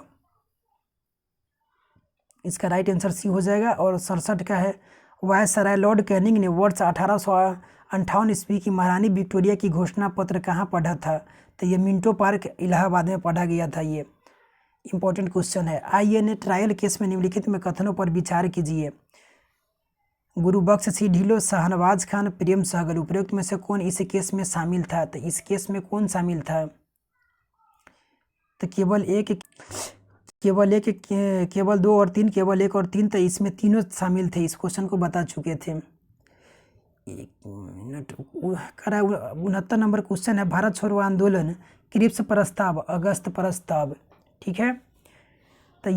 इसका राइट आंसर सी हो जाएगा। और 67 का है, वायसराय लॉर्ड कैनिंग ने वर्ष 1858 ईस्वी की महारानी विक्टोरिया की घोषणा पत्र कहाँ पढ़ा था? तो ये मिंटो पार्क इलाहाबाद में पढ़ा गया था। ये इंपॉर्टेंट क्वेश्चन है। आईएनए ट्रायल केस में निम्नलिखित में कथनों पर विचार कीजिए। गुरुबख्श सिंह ढिल्लों, शाहनवाज खान, प्रेम सहगल, उपरोक्त में से कौन इस केस में शामिल था? तो इस केस में कौन शामिल था? तो केवल दो और तीन, केवल एक और तीन, तो इसमें तीनों शामिल थे। इस क्वेश्चन को बता चुके थे। 69 नंबर क्वेश्चन है, भारत छोड़ो आंदोलन, क्रिप्स प्रस्ताव, अगस्त प्रस्ताव। ठीक है, तो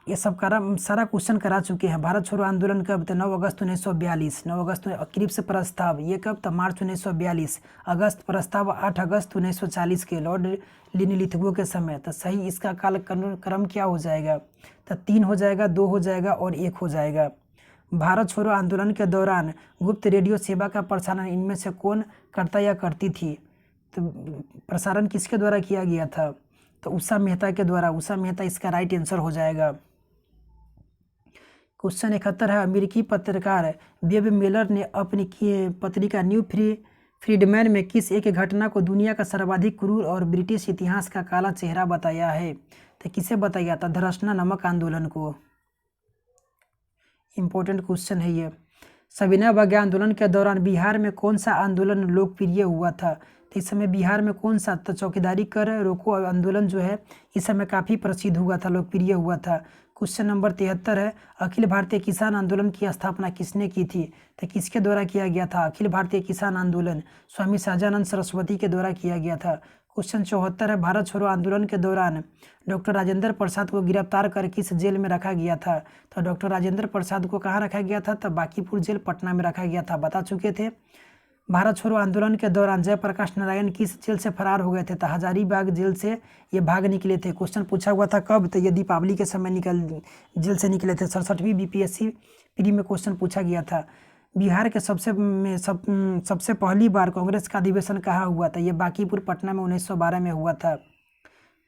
ये सब सारा क्वेश्चन करा चुके हैं। भारत छोड़ो आंदोलन कब? तो 9 अगस्त 1942। 9 अगस्त। क्रिप्स प्रस्ताव ये कब? तो मार्च 1942। अगस्त प्रस्ताव 8 अगस्त 1940 के लॉर्ड लिनलिथगो के समय। तो सही इसका काल क्रम क्या हो जाएगा? तो 3 हो जाएगा, 2 हो जाएगा और 1 हो जाएगा। भारत छोड़ो आंदोलन के दौरान गुप्त रेडियो सेवा का प्रसारण इनमें से कौन करता या करती थी? तो प्रसारण किसके द्वारा किया गया था? तो उषा मेहता के द्वारा। उषा मेहता इसका राइट आंसर हो जाएगा। क्वेश्चन 71 है, अमेरिकी पत्रकार वेब मेलर ने अपनी पत्रिका न्यू फ्रीडमैन में किस एक घटना को दुनिया का सर्वाधिक क्रूर और ब्रिटिश इतिहास का काला चेहरा बताया है? तो किसे बताया था? धरसना नमक आंदोलन को। इम्पोर्टेंट क्वेश्चन है ये। सविनय अवज्ञा आंदोलन के दौरान बिहार में कौन सा आंदोलन लोकप्रिय हुआ था? तो इस समय बिहार में कौन सा? तो चौकीदारी कर रोको आंदोलन जो है इस समय काफ़ी प्रसिद्ध हुआ था, लोकप्रिय हुआ था। क्वेश्चन नंबर 73 है, अखिल भारतीय किसान आंदोलन की स्थापना किसने की थी? तो किसके द्वारा किया गया था? अखिल भारतीय किसान आंदोलन स्वामी सहजानंद सरस्वती के द्वारा किया गया था। क्वेश्चन 74 है, भारत छोड़ो आंदोलन के दौरान डॉक्टर राजेंद्र प्रसाद को गिरफ्तार कर किस जेल में रखा गया था? तो डॉक्टर राजेंद्र प्रसाद को कहाँ रखा गया था? तो बांकीपुर जेल पटना में रखा गया था, बता चुके थे। भारत छोड़ो आंदोलन के दौरान जयप्रकाश नारायण किस जेल से फरार हो गए थे? तो हजारीबाग जेल से ये भाग निकले थे। क्वेश्चन पूछा हुआ था कब? तो ये दीपावली के समय जेल से निकले थे। 67वीं बीपीएससी प्री में क्वेश्चन पूछा गया था। बिहार के सबसे पहली बार कांग्रेस का अधिवेशन कहाँ हुआ था? ये बांकीपुर पटना में 1912 में हुआ था।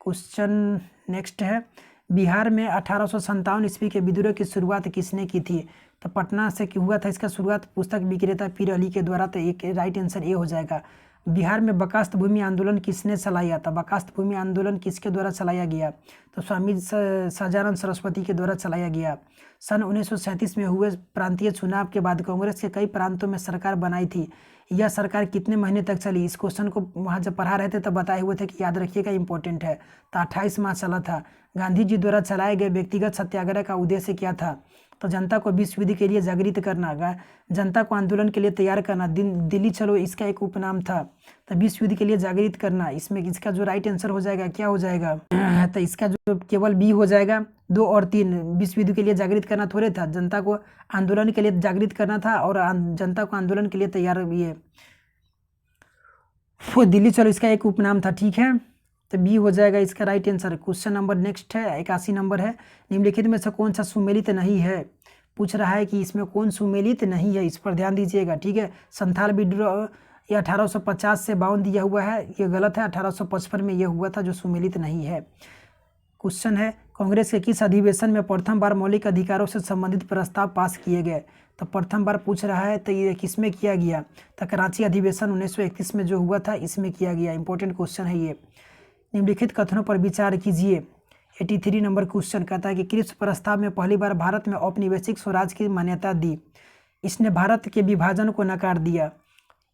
क्वेश्चन नेक्स्ट है, बिहार में 1857 ईस्वी के विद्रोह की शुरुआत किसने की थी? तो पटना से हुआ था इसका शुरुआत पुस्तक विक्रेता पीर अली के द्वारा। तो एक राइट आंसर ये हो जाएगा। बिहार में बर्खास्त भूमि आंदोलन किसने चलाया था? बर्खास्त भूमि आंदोलन किसके द्वारा चलाया गया? तो स्वामी सहजानंद सरस्वती के द्वारा चलाया गया। सन 1937 में हुए प्रांतीय चुनाव के बाद कांग्रेस के कई प्रांतों में सरकार बनाई थी। यह सरकार कितने महीने तक चली? इस क्वेश्चन को वहाँ जब पढ़ा रहे थे तब बताए हुए थे कि याद रखिएगा, इंपॉर्टेंट है। तो 28 माह चला था। गांधी जी द्वारा चलाए गए व्यक्तिगत सत्याग्रह का उद्देश्य क्या था? तो जनता को विश्व युद्ध के लिए जागृत करना, जनता को आंदोलन के लिए तैयार करना। दिल्ली चलो इसका एक उपनाम था। तो विश्व युद्ध के लिए जागृत करना, इसमें इसका जो राइट आंसर हो जाएगा क्या हो जाएगा? तो इसका जो केवल बी हो जाएगा। 2 और 3 विश्व युद्ध के लिए जागृत करना थोड़े था, जनता को आंदोलन के लिए जागृत करना था और जनता को आंदोलन के लिए तैयार। ये दिल्ली चलो इसका एक उपनाम था। ठीक है, तो बी हो जाएगा इसका right answer. Question number next है, 81 नंबर है, निम्नलिखित में से कौन सा सुमेलित नहीं है? पूछ रहा है कि इसमें कौन सुमेलित नहीं है, इस पर ध्यान दीजिएगा। ठीक है, संथाल विद्रोह ये 1850 से 52 दिया हुआ है, ये गलत है। 1855 में यह हुआ था जो सुमेलित नहीं है। क्वेश्चन है, कांग्रेस के किस अधिवेशन में प्रथम बार मौलिक अधिकारों से संबंधित प्रस्ताव पास किए गए? तो प्रथम बार पूछ रहा है, तो ये किस में किया गया? तो कराची अधिवेशन 1931 में जो हुआ था इसमें किया गया। इंपॉर्टेंट क्वेश्चन है ये। निम्नलिखित कथनों पर विचार कीजिए। 83 नंबर क्वेश्चन कहता है कि क्रिप्स प्रस्ताव में पहली बार भारत में औपनिवेशिक स्वराज की मान्यता दी, इसने भारत के विभाजन को नकार दिया।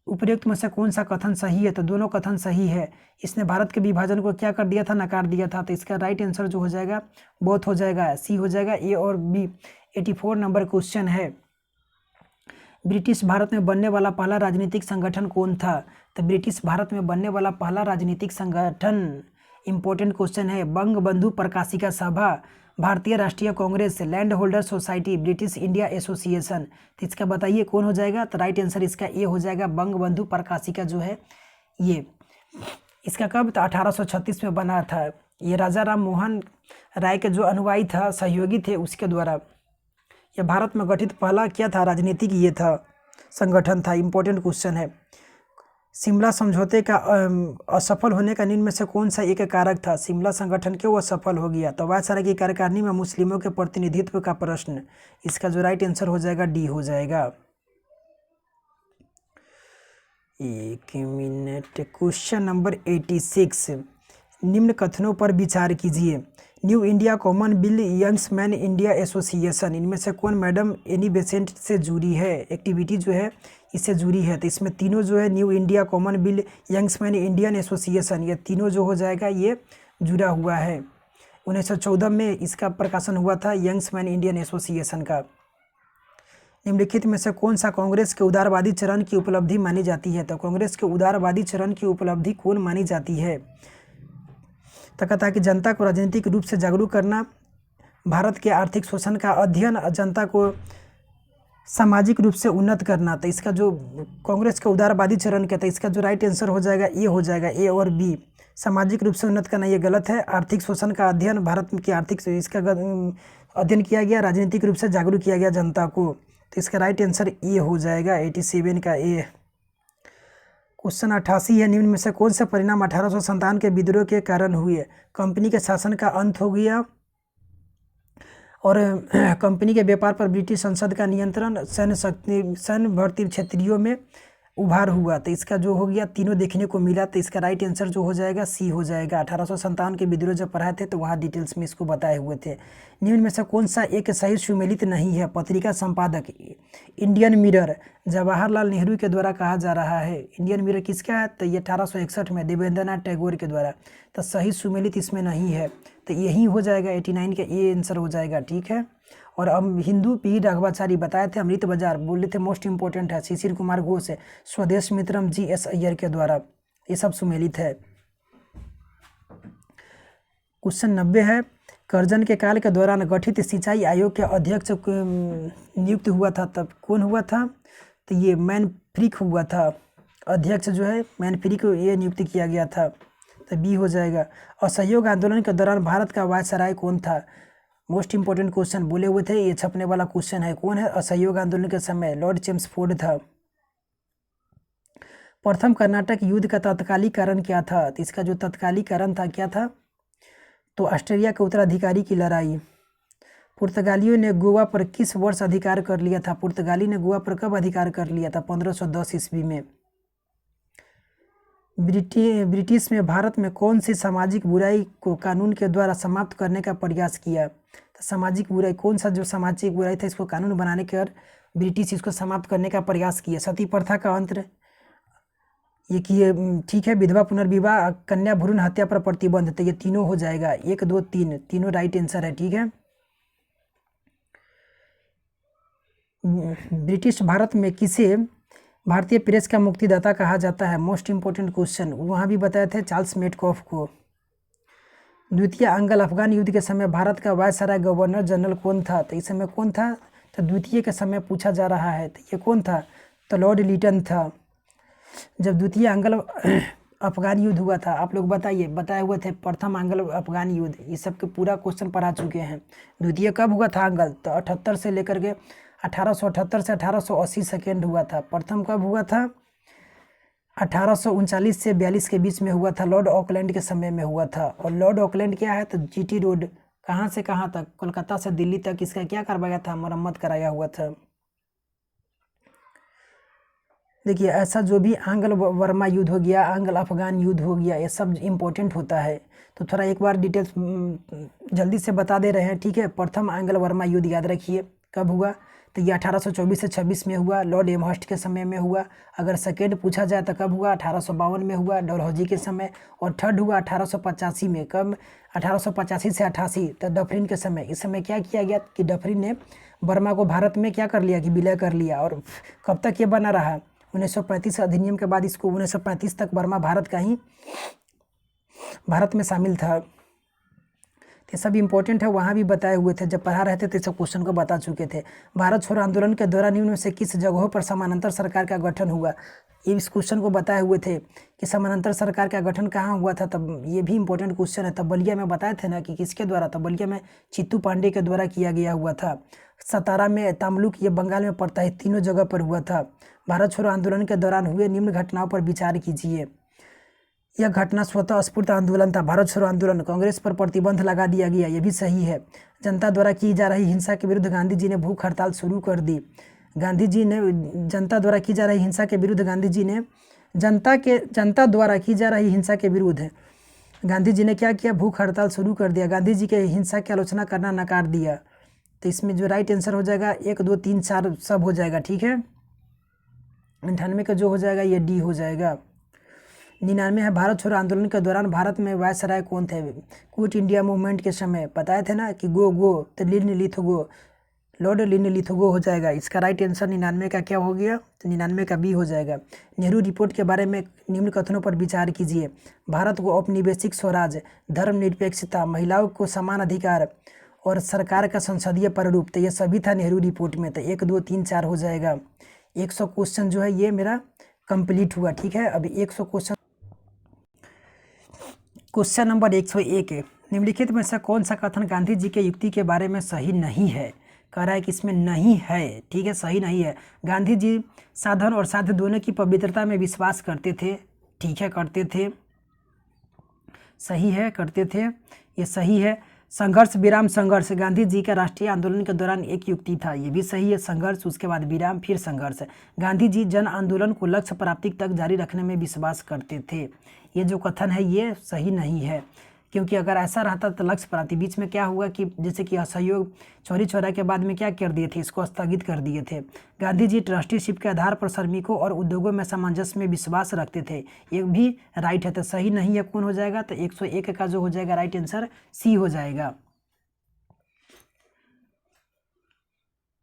उपयुक्त में से कौन सा कथन सही है? तो दोनों कथन सही है। इसने भारत के विभाजन को क्या कर दिया था? नकार दिया था। तो इसका राइट आंसर जो हो जाएगा बोथ हो जाएगा, सी हो जाएगा, ए और बी। 84 नंबर क्वेश्चन है, ब्रिटिश भारत में बनने वाला पहला राजनीतिक संगठन कौन था? तो ब्रिटिश भारत में बनने वाला पहला राजनीतिक संगठन, इंपॉर्टेंट क्वेश्चन है, बंग बंधु प्रकाशिका सभा, भारतीय राष्ट्रीय Congress, land holder society, British India association. तो इसका बताइए कौन हो जाएगा? तो राइट आंसर इसका ए हो जाएगा, बंग बंधु प्रकाशिका जो है ये। इसका कब? तो 1836 में बना था। ये राजा राम मोहन राय के जो अनुयायी था, सहयोगी थे, उसके द्वारा यह भारत में गठित पहला क्या था? राजनीतिक ये था, संगठन था। इंपॉर्टेंट क्वेश्चन है। शिमला समझौते का असफल होने का निम्न में से कौन सा एक कारक था? शिमला संगठन क्यों असफल हो गया? तो वायसराय की कार्यकारिणी में मुस्लिमों के प्रतिनिधित्व का प्रश्न। इसका जो राइट आंसर हो जाएगा डी हो जाएगा। एक मिनट, क्वेश्चन नंबर 86, निम्न कथनों पर विचार कीजिए। New India common bill, youngs man India association, इनमें से कौन मैडम एनी बेसेंट से जुड़ी है? एक्टिविटी जो है इससे जुड़ी है। तो इसमें तीनों जो है new India common bill, youngs man Indian association, ये तीनों जो हो जाएगा ये जुड़ा हुआ है। 1914 में इसका प्रकाशन हुआ था यंग्स मैन इंडियन एसोसिएशन का। निम्नलिखित में से कौन सा कांग्रेस के उदारवादी चरण की उपलब्धि मानी जाती है? तो कांग्रेस के उदारवादी चरण की उपलब्धि कौन मानी जाती है? तो कहता है कि जनता को राजनीतिक रूप से जागरूक करना, भारत के आर्थिक शोषण का अध्ययन, जनता को सामाजिक रूप से उन्नत करना। तो इसका जो कांग्रेस का उदारवादी चरण कहता है, इसका जो राइट आंसर हो जाएगा ये हो जाएगा, ए और बी। सामाजिक रूप से उन्नत करना ये गलत है। आर्थिक शोषण का अध्ययन, भारत की आर्थिक इसका अध्ययन किया गया, राजनीतिक रूप से जागरूक किया गया जनता को। तो इसका राइट आंसर ये हो जाएगा 87 का ए। क्वेश्चन 88 है, निम्न में से कौन से परिणाम 1857 के विद्रोह के कारण हुए? कंपनी के शासन का अंत हो गया और कंपनी के व्यापार पर ब्रिटिश संसद का नियंत्रण, सैन्य भर्ती क्षेत्रों में उभार हुआ। तो इसका जो हो गया तीनों देखने को मिला। तो इसका राइट आंसर जो हो जाएगा सी हो जाएगा। 1857 के विद्रोह जब पढ़ाए थे तो वहाँ डिटेल्स में इसको बताए हुए थे। निम्न में से कौन सा एक सही सुमेलित नहीं है? पत्रिका संपादक इंडियन मिरर जवाहरलाल नेहरू के द्वारा कहा जा रहा है। इंडियन मिरर किसका है? तो ये 1861 में देवेंद्रनाथ टैगोर के द्वारा। तो सही सुमेलित इसमें नहीं है, तो यही हो जाएगा 89 का ये आंसर हो जाएगा। ठीक है। और अब हिंदू पी राघवाचारी बताए थे, अमृत बाजार बोले थे मोस्ट इंपॉर्टेंट है, शिशिर कुमार घोष है, स्वदेश मित्रम जी एस अय्यर के द्वारा। ये सब सुमेलित है। क्वेश्चन 90 है, करजन के काल के दौरान गठित सिंचाई आयोग के अध्यक्ष नियुक्त हुआ था, तब कौन हुआ था? तो ये मैनफ्रिक हुआ था। अध्यक्ष जो है मैनफ्रिक को ये नियुक्त किया गया था। तो बी हो जाएगा। असहयोग आंदोलन के दौरान भारत का वायसराय कौन था? मोस्ट इंपॉर्टेंट क्वेश्चन बोले हुए थे, ये छपने वाला क्वेश्चन है। कौन है असहयोग आंदोलन के समय? लॉर्ड चेम्सफोर्ड था। प्रथम कर्नाटक युद्ध का तत्कालिक कारण क्या था? तो इसका जो तत्कालिक कारण था क्या था? तो ऑस्ट्रेलिया के उत्तराधिकारी की लड़ाई। पुर्तगालियों ने गोवा पर किस वर्ष अधिकार कर लिया था? पुर्तगाली ने गोवा पर कब अधिकार कर लिया था? 1510 ईस्वी में। ब्रिटिश में भारत में कौन सी सामाजिक बुराई को कानून के द्वारा समाप्त करने का प्रयास किया? तो सामाजिक बुराई, कौन सा जो सामाजिक बुराई था इसको कानून बनाने के बाद ब्रिटिश इसको समाप्त करने का प्रयास किया। सती प्रथा का अंत ये किए। ठीक है। विधवा पुनर्विवाह, कन्या भ्रूण हत्या पर प्रतिबंध। तो ये तीनों हो जाएगा, 1 2 3 तीनों राइट आंसर है। ठीक है। ब्रिटिश भारत में किसे भारतीय प्रेस का मुक्तिदाता कहा जाता है? Most important question. वहाँ भी बताए थे चार्ल्स मेटकॉफ को। द्वितीय अंग्ल अफगान युद्ध के समय भारत का वायसराय गवर्नर जनरल कौन था? तो इस समय कौन था? तो द्वितीय के समय पूछा जा रहा है, तो ये कौन था? तो लॉर्ड लिटन था। जब द्वितीय अंग्ल अफगान युद्ध हुआ था, आप लोग बताइए, बताए हुए थे प्रथम अंग्ल अफगान युद्ध, ये सब के पूरा क्वेश्चन पढ़ा चुके हैं। द्वितीय कब हुआ था अंग्ल? तो 78 से लेकर के 1878 से 1880 सेकेंड हुआ था। प्रथम कब हुआ था? 1839 से 42 के बीच में हुआ था, लॉर्ड ऑकलैंड के समय में हुआ था। और लॉर्ड ऑकलैंड क्या है? तो जीटी रोड, कहाँ से कहाँ तक? कोलकाता से दिल्ली तक इसका क्या करवाया था? मरम्मत कराया हुआ था। देखिए, ऐसा जो भी आंग्ल वर्मा युद्ध हो गया, आंग्ल अफगान युद्ध हो गया, ये सब इम्पोर्टेंट होता है। तो थोड़ा एक बार डिटेल्स जल्दी से बता दे रहे हैं। ठीक है। प्रथम आंग्ल वर्मा युद्ध याद रखिए कब हुआ? तो ये 1824 से 26 में हुआ, लॉर्ड एमहर्स्ट के समय में हुआ। अगर सेकेंड पूछा जाए तो कब हुआ? 1852 में हुआ, डलहौजी के समय। और थर्ड हुआ 1885 में। कब? 1885 से 88, तो डफरिन के समय। इस समय क्या किया गया कि डफरिन ने बर्मा को भारत में क्या कर लिया कि विलय कर लिया। और कब तक ये बना रहा? 1935 अधिनियम के बाद इसको 1935 तक बर्मा भारत का ही भारत में शामिल था। ये सब इम्पोर्टेंट है, वहाँ भी बताए हुए थे, जब पढ़ा रहे थे तो सब क्वेश्चन को बता चुके थे। भारत छोड़ो आंदोलन के दौरान निम्न में से किस जगहों पर समानांतर सरकार का गठन हुआ? ये इस क्वेश्चन को बताए हुए थे कि समानांतर सरकार का गठन कहाँ हुआ था। तब ये भी इंपॉर्टेंट क्वेश्चन है। तब बलिया में बताए थे ना कि किसके द्वारा? तब बलिया में चित्तू पांडे के द्वारा किया गया हुआ था। सतारा में, तमलुक ये बंगाल में पड़ता है, तीनों जगह पर हुआ था। भारत छोड़ो आंदोलन के दौरान हुए निम्न घटनाओं पर विचार कीजिए। यह घटना स्वतः स्फूर्त आंदोलन था। भारत छोड़ो आंदोलन, कांग्रेस पर प्रतिबंध लगा दिया गया, ये भी सही है। जनता द्वारा की जा रही हिंसा के विरुद्ध गांधी जी ने भूख हड़ताल शुरू कर दी। गांधी जी ने जनता द्वारा की जा रही हिंसा के विरुद्ध गांधी जी ने जनता द्वारा की जा रही हिंसा के विरुद्ध गांधी जी ने क्या किया? भूख हड़ताल शुरू कर दिया। गांधी जी के हिंसा की आलोचना करना नकार दिया। तो इसमें जो राइट आंसर हो जाएगा 1, 2, 3, 4 सब हो जाएगा, ठीक है। 98 का जो हो जाएगा ये डी हो जाएगा। 99 है, भारत छोड़ो आंदोलन के दौरान भारत में वायसराय कौन थे? क्विट इंडिया मूवमेंट के समय बताए थे ना कि गो, तो लिनलिथगो, लॉर्ड लिनलिथगो हो जाएगा। इसका राइट आंसर 99 का क्या हो गया? तो 99 का बी हो जाएगा। नेहरू रिपोर्ट के बारे में निम्न कथनों पर विचार कीजिए। भारत को औपनिवेशिक स्वराज, धर्मनिरपेक्षता, महिलाओं को समान अधिकार और सरकार का संसदीय प्रारूप, तो ये सभी था नेहरू रिपोर्ट में। तो 1, 2, 3, 4 हो जाएगा। 100 क्वेश्चन जो है ये मेरा कंप्लीट हुआ, ठीक है। अभी 100 क्वेश्चन। क्वेश्चन नंबर 101, निम्नलिखित में से कौन सा कथन गांधी जी के युक्ति के बारे में सही नहीं है? कह रहा है कि इसमें नहीं है, ठीक है, सही नहीं है। गांधी जी साधन और साध्य दोनों की पवित्रता में विश्वास करते थे, ठीक है, करते थे, सही है, करते थे, ये सही है। संघर्ष विराम संघर्ष गांधी जी का राष्ट्रीय आंदोलन के दौरान एक युक्ति था, ये भी सही है। संघर्ष, उसके बाद विराम, फिर संघर्ष। गांधी जी जन आंदोलन को लक्ष्य प्राप्ति तक जारी रखने में विश्वास करते थे, ये जो कथन है ये सही नहीं है, क्योंकि अगर ऐसा रहता तो लक्ष्य प्राप्ति, बीच में क्या हुआ कि जैसे कि असहयोग चौरी चौरा के बाद में क्या कर दिए थे, इसको स्थगित कर दिए थे। गांधी जी ट्रस्टीशिप के आधार पर श्रमिकों और उद्योगों में सामंजस्य में विश्वास रखते थे, ये भी राइट है। तो सही नहीं है, कौन हो जाएगा? तो 101 का जो हो जाएगा राइट आंसर सी हो जाएगा।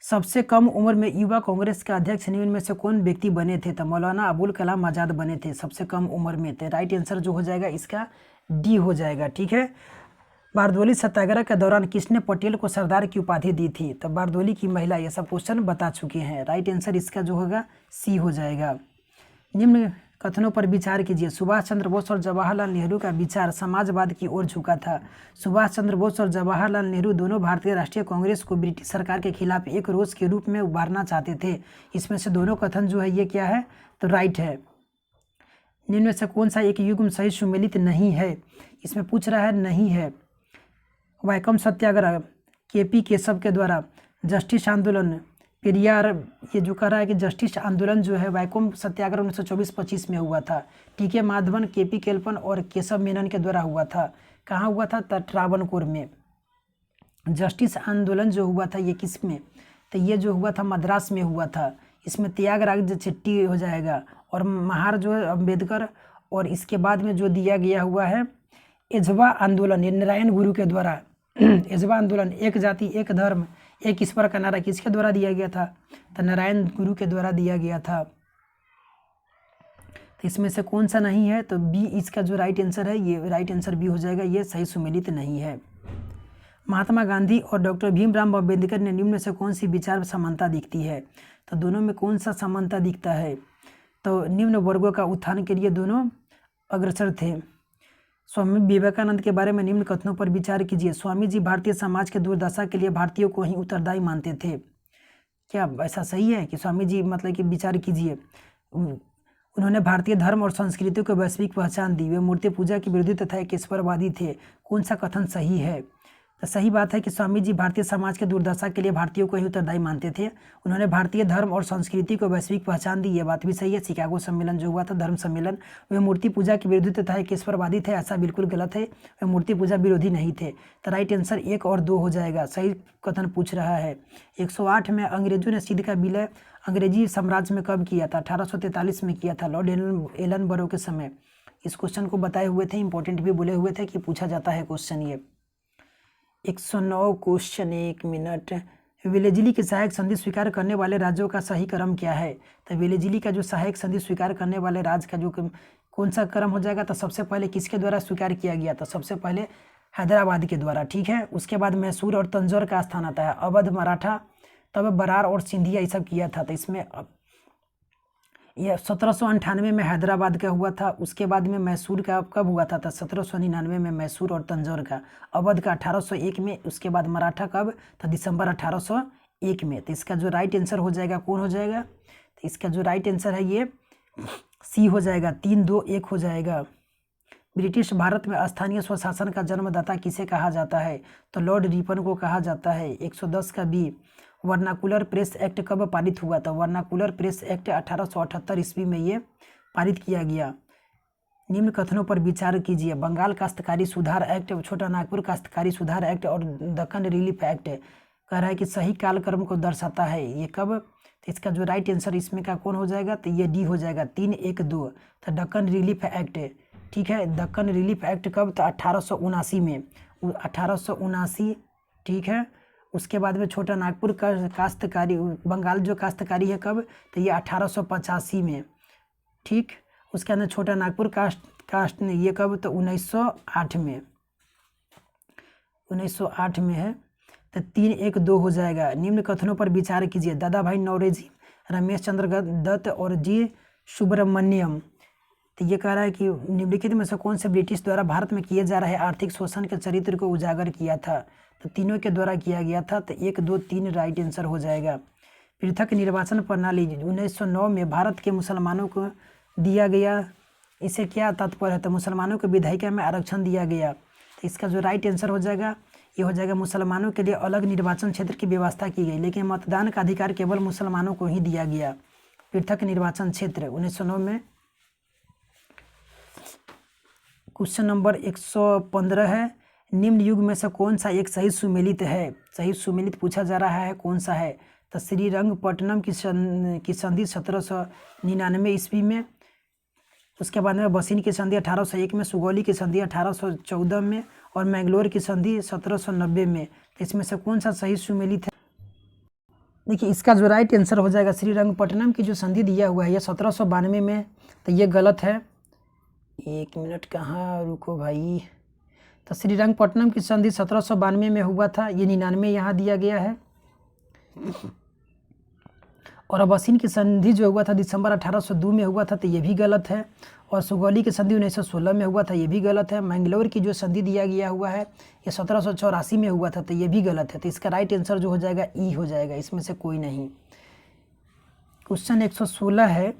सबसे कम उम्र में युवा कांग्रेस के अध्यक्ष निम्न में से कौन व्यक्ति बने थे? तो मौलाना अबुल कलाम आज़ाद बने थे सबसे कम उम्र में। तो राइट आंसर जो हो जाएगा इसका डी हो जाएगा, ठीक है। बारदोली सत्याग्रह के दौरान किसने पटेल को सरदार की उपाधि दी थी? तो बारदोली की महिला, ये सब क्वेश्चन बता चुके हैं। राइट आंसर इसका जो होगा सी हो जाएगा। निम्न कथनों पर विचार कीजिए। सुभाष चंद्र बोस और जवाहरलाल नेहरू का विचार समाजवाद की ओर झुका था। सुभाष चंद्र बोस और जवाहरलाल नेहरू दोनों भारतीय राष्ट्रीय कांग्रेस को ब्रिटिश सरकार के खिलाफ एक रोष के रूप में उभारना चाहते थे। इसमें से दोनों कथन जो है ये क्या है? तो राइट है। निम्न में से कौन सा एक युग्म सही सुमेलित नहीं है? इसमें पूछ रहा है नहीं है। वैकोम सत्याग्रह केपी केशव के द्वारा, जस्टिस आंदोलन पेरियार, ये जो कह रहा है कि जस्टिस आंदोलन जो है वैकोम सत्याग्रह 1924-25 में हुआ था। टीके माधवन, केपी केल्पन और केशव मेनन के द्वारा हुआ था। कहाँ हुआ था? ट्रावणकोर में। जस्टिस आंदोलन जो हुआ था ये किस में? तो ये जो हुआ था मद्रास में हुआ था। इसमें त्यागराज चिट्टी हो जाएगा और महार जो है अम्बेडकर, और इसके बाद में जो दिया गया हुआ है एजवा आंदोलन, ये नारायण गुरु के द्वारा एजवा आंदोलन, एक जाति एक धर्म एक ईश्वर का नारा किसके द्वारा दिया गया था? तो नारायण गुरु के द्वारा दिया गया था। तो इसमें से कौन सा नहीं है? तो बी इसका जो राइट आंसर है ये राइट आंसर बी हो जाएगा, ये सही सुमेलित नहीं है। महात्मा गांधी और डॉक्टर भीमराव अम्बेडकर ने निम्न में से कौन सी विचार समानता दिखती है? तो दोनों में कौन सा समानता दिखता है? तो निम्न वर्गों का उत्थान के लिए दोनों अग्रसर थे। स्वामी विवेकानंद के बारे में निम्न कथनों पर विचार कीजिए। स्वामी जी भारतीय समाज के दुर्दशा के लिए भारतीयों को ही उत्तरदायी मानते थे। क्या ऐसा सही है कि स्वामी जी मतलब कि विचार कीजिए, उन्होंने भारतीय धर्म और संस्कृति को वैश्विक पहचान दी, वे मूर्ति पूजा के विरोधी तथा एक ईश्वरवादी थे। कौन सा कथन सही है? तो सही बात है कि स्वामी जी भारतीय समाज के दुर्दशा के लिए भारतीयों को ही उत्तरदायी मानते थे। उन्होंने भारतीय धर्म और संस्कृति को वैश्विक पहचान दी, ये बात भी सही है। शिकागो सम्मेलन जो हुआ था धर्म सम्मेलन, वे मूर्ति पूजा के विरोधी तथा एक ईश्वरवादी थे, ऐसा बिल्कुल गलत है। वे मूर्ति पूजा विरोधी नहीं थे। तो राइट आंसर 1 और 2 हो जाएगा। सही कथन पूछ रहा है। 108 में अंग्रेजों ने सिंध का विलय अंग्रेजी साम्राज्य में कब किया था? 1843 में किया था, लॉर्ड एलनबरो के समय। इस क्वेश्चन को बताए हुए थे, इंपॉर्टेंट भी बोले हुए थे कि पूछा जाता है क्वेश्चन ये। 109 क्वेश्चन, 1 मिनट। वेलेज़ली की सहायक संधि स्वीकार करने वाले राज्यों का सही क्रम क्या है? तो वेलेज़ली का जो सहायक संधि स्वीकार करने वाले राज्य का जो कौन सा क्रम हो जाएगा? तो सबसे पहले किसके द्वारा स्वीकार किया गया? तो सबसे पहले हैदराबाद के द्वारा, ठीक है। उसके बाद मैसूर और तंजौर का स्थान आता है, अवध, मराठा, तब बरार और सिंधिया, ये सब किया था। तो इसमें यह 1798 में हैदराबाद का हुआ था। उसके बाद में मैसूर का कब हुआ था? तो 1799 में मैसूर और तंजौर का। अवध का 1801 में। उसके बाद मराठा कब? तो दिसंबर 1801 1 में। तो इसका जो राइट आंसर हो जाएगा कौन हो जाएगा, तो इसका जो राइट आंसर है ये सी हो जाएगा, 3-2-1 हो जाएगा। ब्रिटिश भारत में स्थानीय स्वशासन का जन्मदाता किसे कहा जाता है, तो लॉर्ड रिपन को कहा जाता है। 110 का बी, वर्नाकुलर प्रेस एक्ट कब पारित हुआ था, वर्नाकुलर प्रेस एक्ट 1878 ईस्वी में ये पारित किया गया। निम्न कथनों पर विचार कीजिए, बंगाल काश्तकारी सुधार एक्ट, छोटा नागपुर काश्तकारी सुधार एक्ट और दक्कन रिलीफ एक्ट कह रहा है कि सही कालक्रम को दर्शाता है, ये कब, तो इसका जो राइट आंसर इसमें का कौन हो जाएगा, तो ये डी हो जाएगा, 3-1-2। तो दक्कन रिलीफ एक्ट, ठीक है, दक्कन रिलीफ एक्ट कब, तो 1879 में, 1879, ठीक है। उसके बाद में छोटा नागपुर का काश्तकारी, बंगाल जो काश्तकारी है कब, तो ये 1885 में, ठीक। उसके अंदर छोटा नागपुर कास्ट ने ये कब, तो 1908 में, 1908 में है। तो 3-1-2 हो जाएगा। निम्न कथनों पर विचार कीजिए, दादा भाई नौरोजी, रमेश चंद्र दत्त और जी सुब्रमण्यम। तो ये कह रहा है कि निम्नलिखित में से कौन से ब्रिटिश द्वारा भारत में किए जा रहे आर्थिक शोषण के चरित्र को उजागर किया था, तो तीनों के द्वारा किया गया था। तो 1-2-3 राइट आंसर हो जाएगा। पृथक निर्वाचन प्रणाली 1909 में भारत के मुसलमानों को दिया गया, इसे क्या तात्पर्य है, तो मुसलमानों को विधायिका में आरक्षण दिया गया। तो इसका जो राइट आंसर हो जाएगा ये हो जाएगा, मुसलमानों के लिए अलग निर्वाचन क्षेत्र की व्यवस्था की गई, लेकिन मतदान का अधिकार केवल मुसलमानों को ही दिया गया। पृथक निर्वाचन क्षेत्र 1909 में। क्वेश्चन नंबर 115 है, निम्न युग में से कौन सा एक सही सुमेलित है, सही सुमेलित पूछा जा रहा है, कौन सा है, तो श्रीरंगपट्टनम की संधि 1799 ईस्वी में। उसके बाद में बसीन की संधि 1801 में, सुगौली की संधि 1814 में और मैंगलोर की संधि 1790 में। तो इसमें से कौन सा सही सुमेलित है, देखिए इसका जो राइट आंसर हो जाएगा, श्रीरंगपट्टनम की जो संधि दिया हुआ है ये 1792 में, तो ये गलत है। 1 मिनट कहाँ, रुको भाई। तो श्रीरंगपट्टनम की संधि 1792 में हुआ था, ये 99 यहाँ दिया गया है। और बसीन की संधि जो हुआ था दिसंबर 1802 में हुआ था, तो ये भी गलत है। और सुगौली की संधि 1916 में हुआ था, ये भी गलत है। मैंगलोर की जो संधि दिया गया हुआ है ये 1784 में हुआ था, तो ये भी गलत है। तो इसका राइट आंसर जो हो जाएगा ई हो जाएगा, इसमें से कोई नहीं। क्वेश्चन 116 है,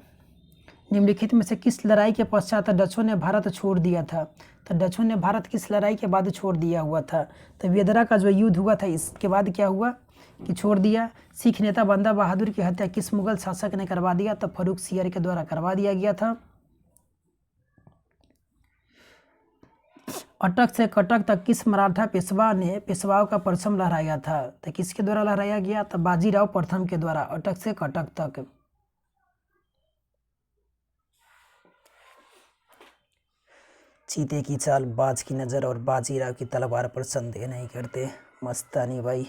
निम्नलिखित में से किस लड़ाई के पश्चात डचों ने भारत छोड़ दिया था, तो डचों ने भारत किस लड़ाई के बाद छोड़ दिया हुआ था, तो वेदरा का जो युद्ध हुआ था इसके बाद क्या हुआ कि छोड़ दिया। सिख नेता बंदा बहादुर की हत्या किस मुगल शासक ने करवा दिया, तो फर्रुख सियर के द्वारा करवा दिया गया था। अटक से कटक तक किस मराठा पेशवा ने पेशवाओं का परचम लहराया था, तो किसके द्वारा लहराया गया, तो बाजीराव प्रथम के द्वारा, अटक से कटक तक। चीते की चाल, बाज की नज़र और बाजीराव की तलवार पर संदेह नहीं करते, मस्तानी भाई।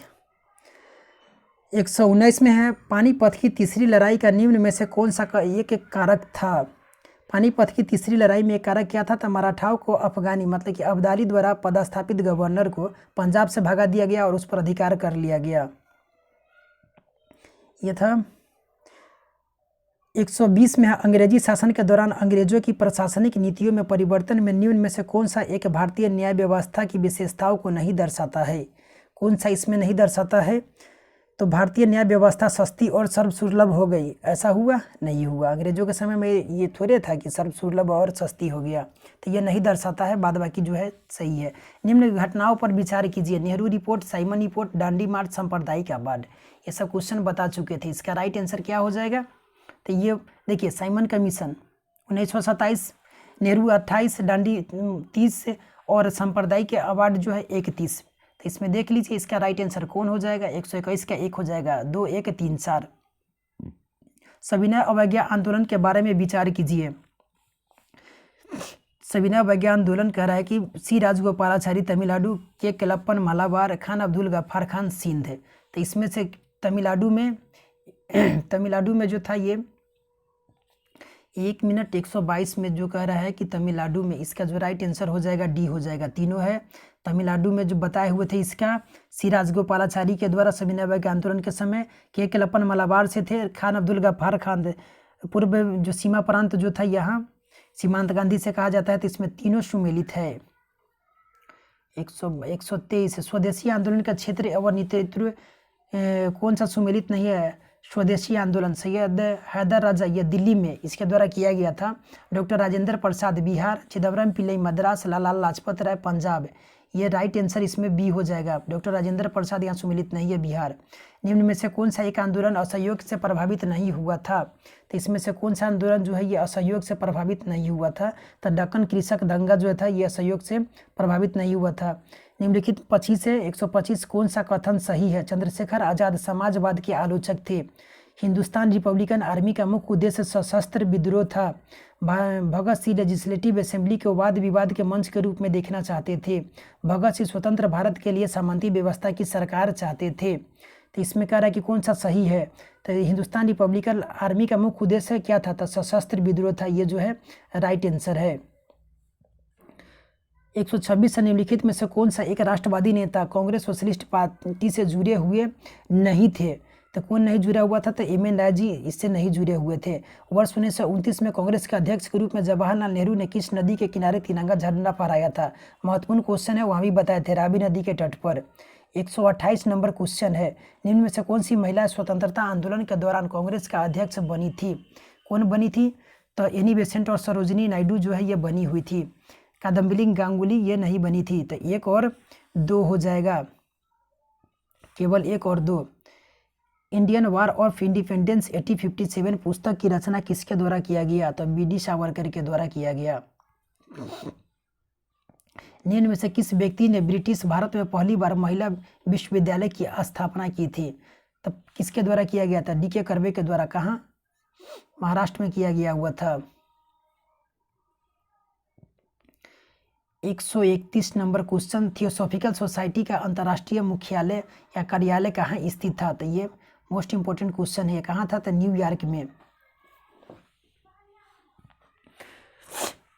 119 में है, पानीपत की तीसरी लड़ाई का निम्न में से कौन सा एक कारक था। पानीपत की तीसरी लड़ाई में एक कारक क्या था, तो मराठाओं को अफगानी मतलब कि अब्दाली द्वारा पदस्थापित गवर्नर को पंजाब से भगा दिया गया और उस पर अधिकार कर लिया गया। यह था। 120 में अंग्रेजी शासन के दौरान अंग्रेजों की प्रशासनिक नीतियों में परिवर्तन में निम्न में से कौन सा एक भारतीय न्याय व्यवस्था की विशेषताओं को नहीं दर्शाता है, कौन सा इसमें नहीं दर्शाता है, तो भारतीय न्याय व्यवस्था सस्ती और सर्वसुलभ हो गई, ऐसा हुआ नहीं हुआ। अंग्रेजों के समय में ये थोड़े था कि सर्वसुलभ और सस्ती हो गया, तो ये नहीं दर्शाता है, बाद बाकी जो है सही है। निम्न घटनाओं पर विचार कीजिए, Nehru report, Simon report, Dandi march, सांप्रदायिक आबाद, ये सब क्वेश्चन बता चुके थे। इसका राइट आंसर क्या हो जाएगा, तो ये देखिए साइमन कमीशन 1927, नेहरू 28, दांडी 30 और सांप्रदायिक के अवार्ड जो है 31। तो इसमें देख लीजिए इसका राइट आंसर कौन हो जाएगा, 121 का 1 हो जाएगा, 2 1 3 4। सविनय अवज्ञा आंदोलन के बारे में विचार कीजिए। सविनय अवज्ञा आंदोलन कह रहा है कि सी राजगोपालाचारी तमिलनाडु, के केलप्पन मालाबार, खान अब्दुल गफ्फार खान सिंध। तो इसमें से तमिलनाडु में जो था ये 1 मिनट 122 में जो कह रहा है कि तमिलनाडु में, इसका जो राइट आंसर हो जाएगा डी हो जाएगा, तीनों है। तमिलनाडु में जो बताए हुए थे इसका सी राजगोपालाचारी के द्वारा सविनय अवज्ञा आंदोलन के समय, के केलप्पन मलाबार से थे, खान अब्दुल गफ्फार खान पूर्व जो सीमा प्रांत जो था यहाँ सीमांत गांधी से कहा जाता है, तो इसमें तीनों सुमेलित है। 123 स्वदेशी आंदोलन का क्षेत्र एवं नेतृत्व कौन सा सुमेलित नहीं है? स्वदेशी आंदोलन सैयद हैदर राजा, ये दिल्ली में इसके द्वारा किया गया था। डॉक्टर राजेंद्र प्रसाद बिहार, चिदम्बरम पिल्लई मद्रास, लाला लाजपत राय पंजाब, ये राइट आंसर इसमें बी हो जाएगा। डॉक्टर राजेंद्र प्रसाद यहाँ सुमेलित नहीं है बिहार। निम्न में से कौन सा एक आंदोलन असहयोग से प्रभावित नहीं हुआ था? तो इसमें से कौन सा आंदोलन जो है ये असहयोग से प्रभावित नहीं हुआ था? तो दक्कन कृषक दंगा जो था ये असहयोग से प्रभावित नहीं हुआ था। निम्नलिखित 25 से 125 कौन सा कथन सही है? चंद्रशेखर आजाद समाजवाद के आलोचक थे। हिंदुस्तान रिपब्लिकन आर्मी का मुख्य उद्देश्य सशस्त्र विद्रोह था। भगत सिंह लेजिस्लेटिव असेंबली को वाद विवाद के मंच के रूप में देखना चाहते थे। भगत सिंह स्वतंत्र भारत के लिए सामंती व्यवस्था की सरकार चाहते थे। तो इसमें कह रहा है कि कौन सा सही है? तो हिंदुस्तान रिपब्लिकन आर्मी का मुख्य उद्देश्य क्या था? तो सशस्त्र विद्रोह था, ये जो है राइट आंसर है। 126 निम्नलिखित में से कौन सा एक राष्ट्रवादी नेता कांग्रेस सोशलिस्ट पार्टी से जुड़े हुए नहीं थे? तो कौन नहीं जुड़ा हुआ था? तो एम.एन. राय जी इससे नहीं जुड़े हुए थे। वर्ष 1929 में कांग्रेस के अध्यक्ष के रूप में जवाहरलाल नेहरू ने किस नदी के किनारे तिरंगा झंडा फहराया था? महत्वपूर्ण क्वेश्चन है, वहाँ भी बताए थे, रावी नदी के तट पर। 128 नंबर क्वेश्चन है, निम्न में से कौन सी महिला स्वतंत्रता आंदोलन के दौरान कांग्रेस का अध्यक्ष बनी थी? कौन बनी थी? तो एनी बेसेंट और सरोजिनी नायडू जो है ये बनी हुई थी। कादम्बिनी गांगुली ये नहीं बनी थी। तो 1 और 2 हो जाएगा, केवल 1 और 2। इंडियन वार ऑफ इंडिपेंडेंस 1857 पुस्तक की रचना किसके द्वारा किया गया? तो बी.डी. सावरकर के द्वारा किया गया। निम्न में से किस व्यक्ति ने ब्रिटिश भारत में पहली बार महिला विश्वविद्यालय की स्थापना की थी? तब किसके द्वारा किया गया था? डी.के. कर्वे के द्वारा। कहाँ? महाराष्ट्र में किया गया हुआ था। 131 नंबर क्वेश्चन, थियोसॉफिकल सोसाइटी का अंतर्राष्ट्रीय मुख्यालय या कार्यालय कहाँ स्थित था? तो ये मोस्ट इंपोर्टेंट क्वेश्चन है, कहाँ था? तो न्यूयॉर्क में।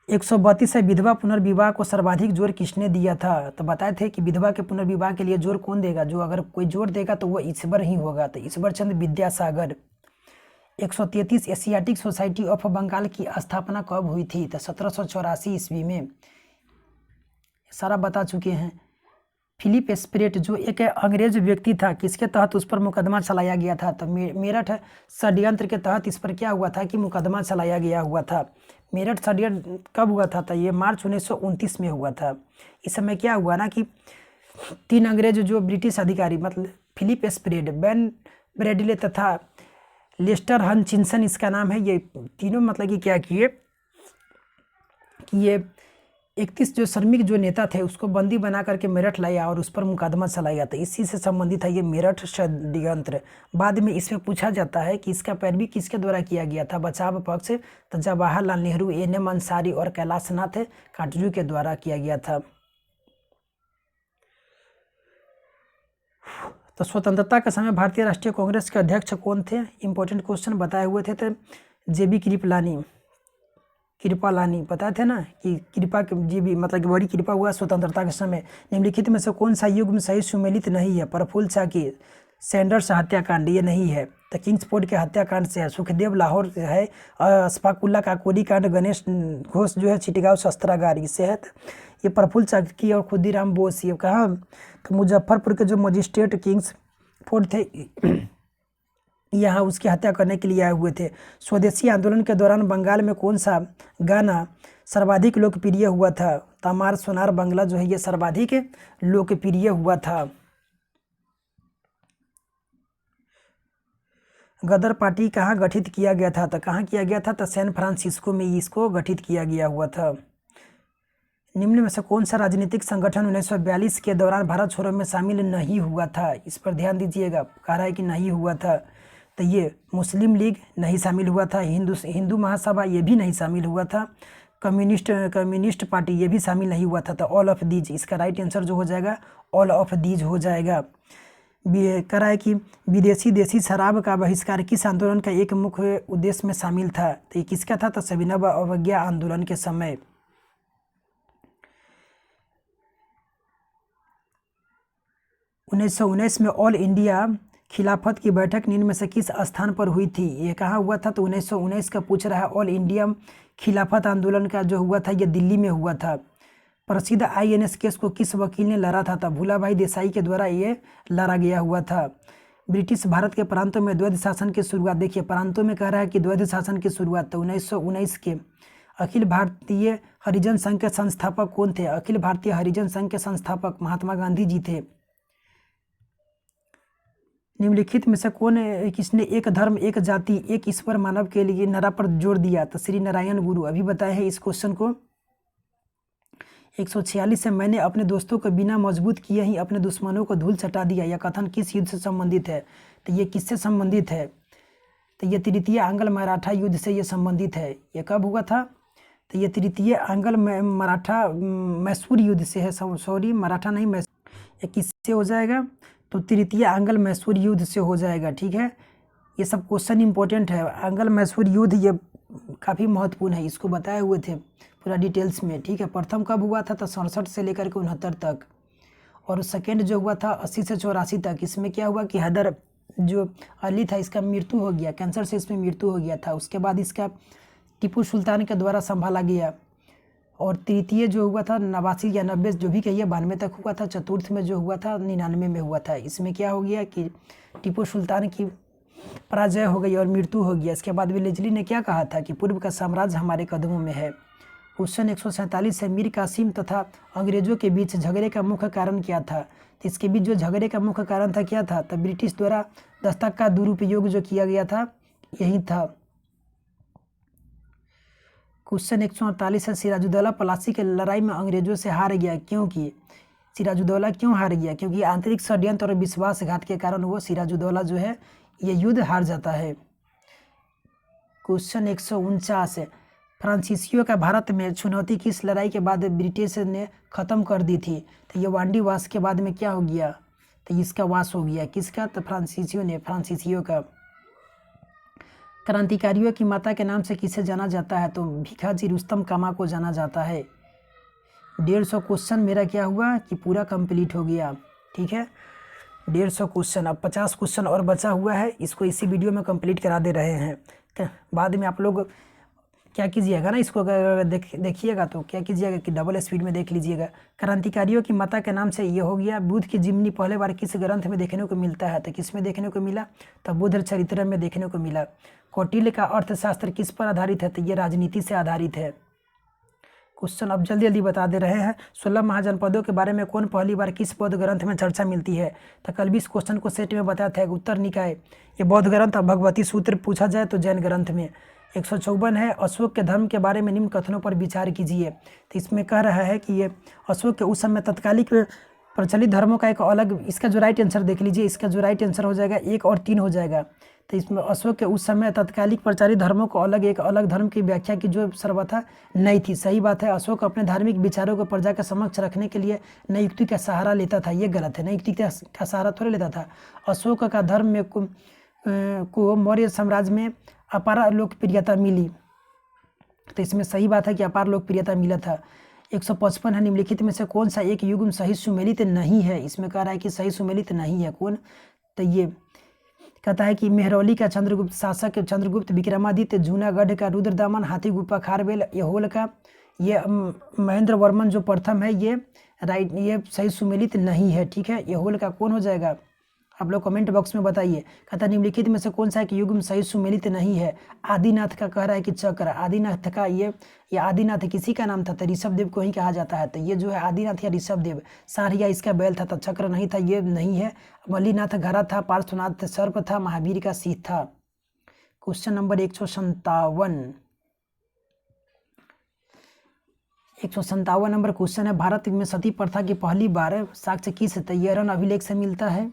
132 है, विधवा पुनर्विवाह को सर्वाधिक जोर किसने दिया था? तो बताए थे कि विधवा के पुनर्विवाह के लिए जोर कौन देगा? जो अगर कोई जोर देगा तो वो ईश्वर ही होगा, तो Ishwar Chandra Vidyasagar. 133 Asiatic Society of Bengal की स्थापना कब हुई थी? तो 1784 ईस्वी में। सारा बता चुके हैं। फिलिप एस्प्रेट जो एक अंग्रेज व्यक्ति था, किसके तहत उस पर मुकदमा चलाया गया था? तो मेरठ षड्यंत्र के तहत इस पर क्या हुआ था कि मुकदमा चलाया गया हुआ था। मेरठ षड्यंत्र कब हुआ था? तो ये मार्च 1929 में हुआ था। इस समय क्या हुआ ना कि 3 अंग्रेज जो ब्रिटिश अधिकारी, मतलब फिलिप एस्प्रेट, बेन ब्रैडले तथा लेस्टर हचिंसन इसका नाम है, ये तीनों मतलब कि क्या किए कि ये 31 जो श्रमिक जो नेता थे उसको बंदी बना करके मेरठ लाया और उस पर मुकदमा चलाया। तो इसी से संबंधित है ये मेरठ षड्यंत्र। बाद में इसमें पूछा जाता है कि इसका पैरवी किसके द्वारा किया गया था? बचाव पक्ष तो जवाहरलाल नेहरू, एन.एम. अंसारी और कैलाशनाथ काटजू के द्वारा किया गया था। तो स्वतंत्रता के समय भारतीय राष्ट्रीय कांग्रेस के अध्यक्ष कौन थे? इंपॉर्टेंट क्वेश्चन बताए हुए थे। तो जे.बी. कृपलानी बताए थे ना कि कृपा जी भी मतलब कि बड़ी कृपा हुआ स्वतंत्रता के समय। निम्नलिखित में से कौन सा युग में सही सुमेलित नहीं है? प्रफुल्ल चाकी, सैंडर्स हत्याकांड ये नहीं है। तो किंग्सफोर्ड के हत्याकांड से है। सुखदेव लाहौर है। अस्फाकुल्ला काकोरी कांड, गणेश घोष जो है चिटगांव शस्त्रागार, इससे है। ये प्रफुल्ल चाकी और खुदीराम बोस, ये कहाँ? तो मुजफ्फरपुर के जो मजिस्ट्रेट किंग्सफोर्ड थे यहाँ उसकी हत्या करने के लिए आए हुए थे। स्वदेशी आंदोलन के दौरान बंगाल में कौन सा गाना सर्वाधिक लोकप्रिय हुआ था? तमार सोनार बंगला जो है ये सर्वाधिक लोकप्रिय हुआ था। गदर पार्टी कहाँ गठित किया गया था? तो कहाँ किया गया था? तो सैन फ्रांसिस्को में इसको गठित किया गया हुआ था। निम्न में से कौन सा राजनीतिक संगठन 1942 के दौरान भारत छोड़ो में शामिल नहीं हुआ था? इस पर ध्यान दीजिएगा, कह रहा है कि नहीं हुआ था। तो ये मुस्लिम लीग नहीं शामिल हुआ था। हिंदू महासभा ये भी नहीं शामिल हुआ था। कम्युनिस्ट पार्टी ये भी शामिल नहीं हुआ था। तो ऑल ऑफ दीज इसका राइट आंसर जो हो जाएगा ऑल ऑफ दीज हो जाएगा। कह रहा है कि विदेशी देसी शराब का बहिष्कार किस आंदोलन का एक मुख्य उद्देश्य में शामिल था? तो ये किसका था? तो सविनय अवज्ञा आंदोलन के समय। 1919 में ऑल इंडिया खिलाफत की बैठक निम्न में से किस स्थान पर हुई थी? ये कहाँ हुआ था? तो 1919 का पूछ रहा है। ऑल इंडिया खिलाफत आंदोलन का जो हुआ था ये दिल्ली में हुआ था। प्रसिद्ध INS केस को किस वकील ने लड़ा था? भूला भाई देसाई के द्वारा ये लड़ा गया हुआ था। ब्रिटिश भारत के प्रांतों में द्वैध शासन की शुरुआत, देखिए प्रांतों में कह रहा है कि द्वैध शासन की शुरुआत तो 1919 के। अखिल भारतीय हरिजन संघ के संस्थापक कौन थे? अखिल भारतीय हरिजन संघ के संस्थापक महात्मा गांधी जी थे। निम्नलिखित में से किसने एक धर्म एक जाति एक ईश्वर मानव के लिए नारा पर जोर दिया? तो श्री नारायण गुरु। अभी बताए हैं इस क्वेश्चन को। 146 है, मैंने अपने दोस्तों को बिना मजबूत किए ही अपने दुश्मनों को धूल चटा दिया। यह कथन किस युद्ध से संबंधित है? तो ये किससे संबंधित है? तो ये तृतीय आंग्ल मराठा युद्ध से ये संबंधित है। ये कब हुआ था? तो ये तृतीय आंग्ल मराठा मैसूर युद्ध से है। सॉरी, मराठा नहीं, ये किससे हो जाएगा? तो तृतीय आंग्ल मैसूर युद्ध से हो जाएगा। ठीक है, ये सब क्वेश्चन इंपॉर्टेंट है। आंग्ल मैसूर युद्ध ये काफ़ी महत्वपूर्ण है, इसको बताए हुए थे पूरा डिटेल्स में। ठीक है, प्रथम कब हुआ था? तो 67 से लेकर के 69 तक। और सेकेंड जो हुआ था 80 से 84 तक। इसमें क्या हुआ कि हैदर जो अली था इसका मृत्यु हो गया, कैंसर से इसमें मृत्यु हो गया था। उसके बाद इसका टीपू सुल्तान के द्वारा संभाला गया। और तृतीय जो हुआ था 89 या 90 जो भी कहिए 92 तक हुआ था। चतुर्थ में जो हुआ था 99 में हुआ था। इसमें क्या हो गया कि टीपू सुल्तान की पराजय हो गई और मृत्यु हो गया। इसके बाद वेलेस्ली ने क्या कहा था कि पूर्व का साम्राज्य हमारे कदमों में है। क्वेश्चन 147 है, मीर कासिम तथा अंग्रेजों के बीच झगड़े का मुख्य कारण क्या था? तो इसके बीच जो झगड़े का मुख्य कारण था क्या था? तो ब्रिटिश द्वारा दस्तक का दुरुपयोग जो किया गया था यही था। क्वेश्चन 148 है, सिराजुद्दौला प्लासी की लड़ाई में अंग्रेजों से हार गया क्योंकि? सिराजुद्दौला क्यों हार गया? क्योंकि आंतरिक षड्यंत्र और विश्वासघात के कारण वो सिराजुद्दौला जो है ये युद्ध हार जाता है। क्वेश्चन 149 है, फ्रांसीसियों का भारत में चुनौती किस लड़ाई के बाद ब्रिटिश ने खत्म कर दी थी? तो ये वांडी वास के बाद में क्या हो गया? तो इसका वास हो गया। किसका? तो फ्रांसीसियों का। क्रांतिकारियों की माता के नाम से किसे जाना जाता है? तो भिखाजी रुस्तम कामा को जाना जाता है। 150 क्वेश्चन मेरा क्या हुआ कि पूरा कंप्लीट हो गया। ठीक है, 150 क्वेश्चन। अब 50 क्वेश्चन और बचा हुआ है, इसको इसी वीडियो में कंप्लीट करा दे रहे हैं। बाद में आप लोग क्या कीजिएगा ना, इसको अगर देखिएगा तो क्या कीजिएगा कि डबल स्पीड में देख लीजिएगा। क्रांतिकारियों की माता के नाम से ये हो गया। बुद्ध की जीवनी पहले बार किस ग्रंथ में देखने को मिलता है? तो किस में देखने को मिला? तो बुद्ध चरित्र में देखने को मिला। कौटिल्य का अर्थशास्त्र किस पर आधारित है? तो ये राजनीति से आधारित है। क्वेश्चन अब जल्दी जल्दी बता दे रहे हैं। 16 महाजनपदों के बारे में कौन पहली बार किस बौद्ध ग्रंथ में चर्चा मिलती है? तो कल भी इस क्वेश्चन को सेट में बताया था। उत्तर निकाय ये बौद्ध ग्रंथ। और भगवती सूत्र पूछा जाए तो जैन ग्रंथ में। 154 है, अशोक के धर्म के बारे में निम्न कथनों पर विचार कीजिए। तो इसमें कह रहा है कि ये अशोक के उस समय तत्कालिक प्रचलित धर्मों का एक अलग, इसका जो राइट आंसर देख लीजिए, इसका जो राइट आंसर हो जाएगा 1 और 3 हो जाएगा। तो इसमें अशोक के उस समय तत्कालिक प्रचलित धर्मों को अलग, एक अलग धर्म की व्याख्या की जो सर्वथा नहीं थी। सही बात है, अशोक अपने धार्मिक विचारों को प्रजा के समक्ष रखने के लिए नई युक्ति का सहारा लेता था। ये गलत है, नई युक्ति का सहारा थोड़े लेता था। अशोक का धर्म में को मौर्य साम्राज्य में अपार लोकप्रियता मिली। तो इसमें सही बात है कि अपार लोकप्रियता मिला था। 155 है, निम्नलिखित में से कौन सा एक युग्म सही सुमेलित नहीं है? इसमें कह रहा है कि सही सुमेलित नहीं है। कौन? तो ये कहता है कि मेहरौली का चंद्रगुप्त शासक चंद्रगुप्त विक्रमादित्य, जूनागढ़ का रुद्रदमन, हाथी गुफा खारवेल, यहोल का ये महेंद्र वर्मन जो प्रथम है ये राइट, ये सही सुमेलित नहीं है। ठीक है, यहोल का कौन हो जाएगा? आप लोग कमेंट बॉक्स में बताइए। कहता निम्नलिखित में से कौन सा एक युग्म सही सुमेलित नहीं है? आदिनाथ का कह रहा है कि चक्र। आदिनाथ का ये आदिनाथ किसी का नाम था, तो ऋषभदेव को ही कहा जाता है। तो ये जो है आदिनाथ या ऋषभदेव। सारहिया इसका बैल था, तो चक्र नहीं था, ये नहीं है। मल्लीनाथ घड़ा था, पार्श्वनाथ सर्प था, महावीर का सिंह था। Question number 157। 157 नंबर क्वेश्चन है, भारत में सती प्रथा की पहली बार साक्ष्य किस तैयारन अभिलेख से मिलता है?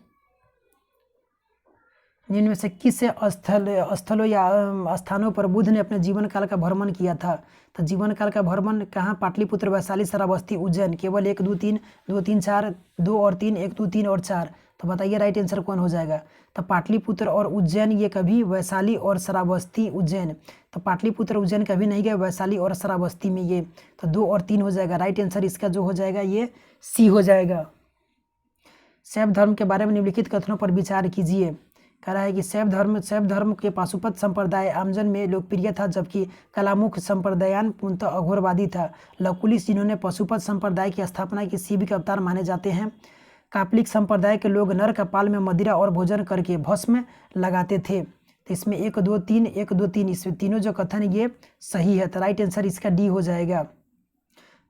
जिनमें से किस स्थलों या स्थानों पर बुद्ध ने अपने जीवन काल का भ्रमण किया था? तो जीवन काल का भ्रमण कहाँ? पाटलिपुत्र, वैशाली, श्रावस्ती, उज्जैन। केवल 1 2 3 2 3 4 2 और 3 1 2 3 और 4। तो बताइए राइट आंसर कौन हो जाएगा? तो पाटलिपुत्र और उज्जैन ये कभी, वैशाली और श्रावस्ती, उज्जैन। तो पाटलिपुत्र उज्जैन कभी नहीं गए, वैशाली और श्रावस्ती में ये। तो 2 और 3 हो जाएगा। राइट आंसर इसका जो हो जाएगा ये सी हो जाएगा। शैव धर्म के बारे में निम्नलिखित कथनों पर विचार कीजिए। कह रहा है कि शैव धर्म के पाशुपत संप्रदाय आमजन में लोकप्रिय था, जबकि कलामुख संप्रदायन पूर्णतः अघोरवादी था। लकुलिस जिन्होंने पशुपत संप्रदाय की स्थापना की शिव के अवतार माने जाते हैं। कापलिक संप्रदाय के लोग नर कपाल में मदिरा और भोजन करके भस्म लगाते थे। तो इसमें 1 2 3 1 2 3 इसमें तीनों जो कथन ये सही है। तो राइट आंसर इसका डी हो जाएगा।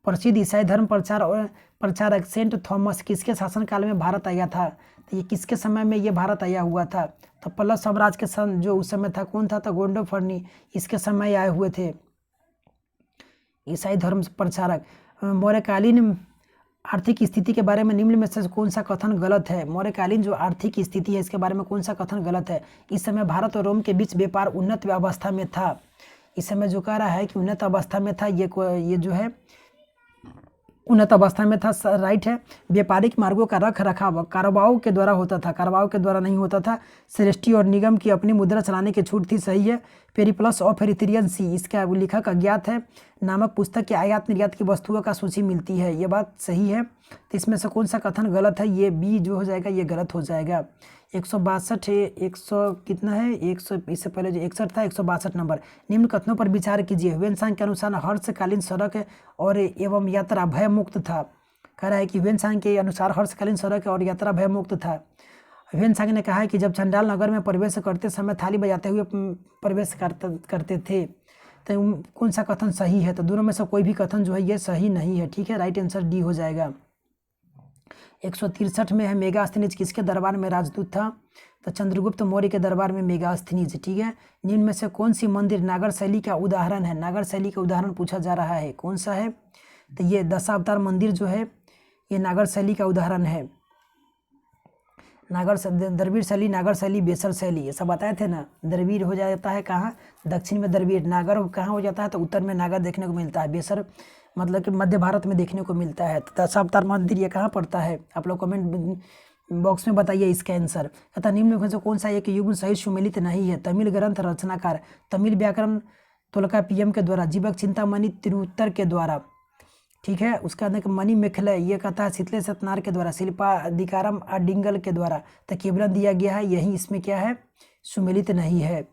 प्रसिद्ध ईसाई धर्म प्रचारक सेंट थॉमस किसके शासनकाल में भारत आया था? तो ये किसके समय में ये भारत आया हुआ था? तो पल्लव साम्राज्य के जो उस समय था कौन था? तो गोंडोफर्नी इसके समय आए हुए थे ईसाई धर्म प्रचारक। मौर्यकालीन आर्थिक स्थिति के बारे में निम्न में से कौन सा कथन गलत है? मौर्यकालीन जो आर्थिक स्थिति है इसके बारे में कौन सा कथन गलत है? इस समय भारत और रोम के बीच व्यापार उन्नत अवस्था में था। इस समय जो कह रहा है कि उन्नत अवस्था में था, ये जो है उन्नत अवस्था में था, राइट है। व्यापारिक मार्गों का रख रखाव कारवाओं के द्वारा होता था, कारवाओं के द्वारा नहीं होता था। श्रेष्ठी और निगम की अपनी मुद्रा चलाने की छूट थी, सही है। पेरिप्लस ऑफ एरिथ्रियन सी इसका लेखक अज्ञात है नामक पुस्तक के आयात निर्यात की वस्तुओं का सूची मिलती है, ये बात सही है। तो इसमें से कौन सा कथन गलत है? ये बी जो हो जाएगा ये गलत हो जाएगा। 162 100 कितना है 100, इससे पहले जो 61 था 162 नंबर। निम्न कथनों पर विचार कीजिए। ह्वेनसांग के अनुसार हर्षकालीन सड़क और एवं यात्रा भय मुक्त था। कह रहा है कि ह्वेनसांग के अनुसार हर्षकालीन सड़क और यात्रा भय मुक्त था। ह्वेनसांग ने कहा है कि जब चंडाल नगर में प्रवेश करते समय थाली बजाते हुए प्रवेश करते थे। तो कौन सा कथन सही है? तो दोनों में से कोई भी कथन जो है ये सही नहीं है, ठीक है। राइट आंसर डी हो जाएगा। 163 में है मेगास्थनीज किसके दरबार में राजदूत था? तो चंद्रगुप्त मौर्य के दरबार में मेगास्थनीज, ठीक है। निम्न में से कौन सी मंदिर नागर शैली का उदाहरण है? नागर शैली का उदाहरण पूछा जा रहा है, कौन सा है? तो ये दशावतार मंदिर जो है ये नागर शैली का उदाहरण है। द्रविड़ शैली, नागर शैली, बेसर शैली, ये सब बताए थे ना। द्रविड़ हो जाता है कहाँ? दक्षिण में द्रविड़। नागर कहाँ हो जाता है? तो उत्तर में नागर देखने को मिलता है। बेसर मतलब कि मध्य भारत में देखने को मिलता है। तो दशावतार मंदिर ये कहाँ पड़ता है? आप लोग कमेंट बॉक्स में बताइए इसका आंसर। तथा निम्न में से कौन सा एक युग्म सहित सुमेलित नहीं है? तमिल ग्रंथ रचनाकार तमिल व्याकरण तोल्काप्पियम के द्वारा, जीवक चिंतामणि तिरुत्तर के द्वारा, ठीक है। उसका अंदर मणि मेखले ये कहता है शीतले सतनार के द्वारा, शिल्पा अधिकारम अडिंगल के द्वारा। तो केवल दिया गया है, यही इसमें क्या है? सुमेलित नहीं है।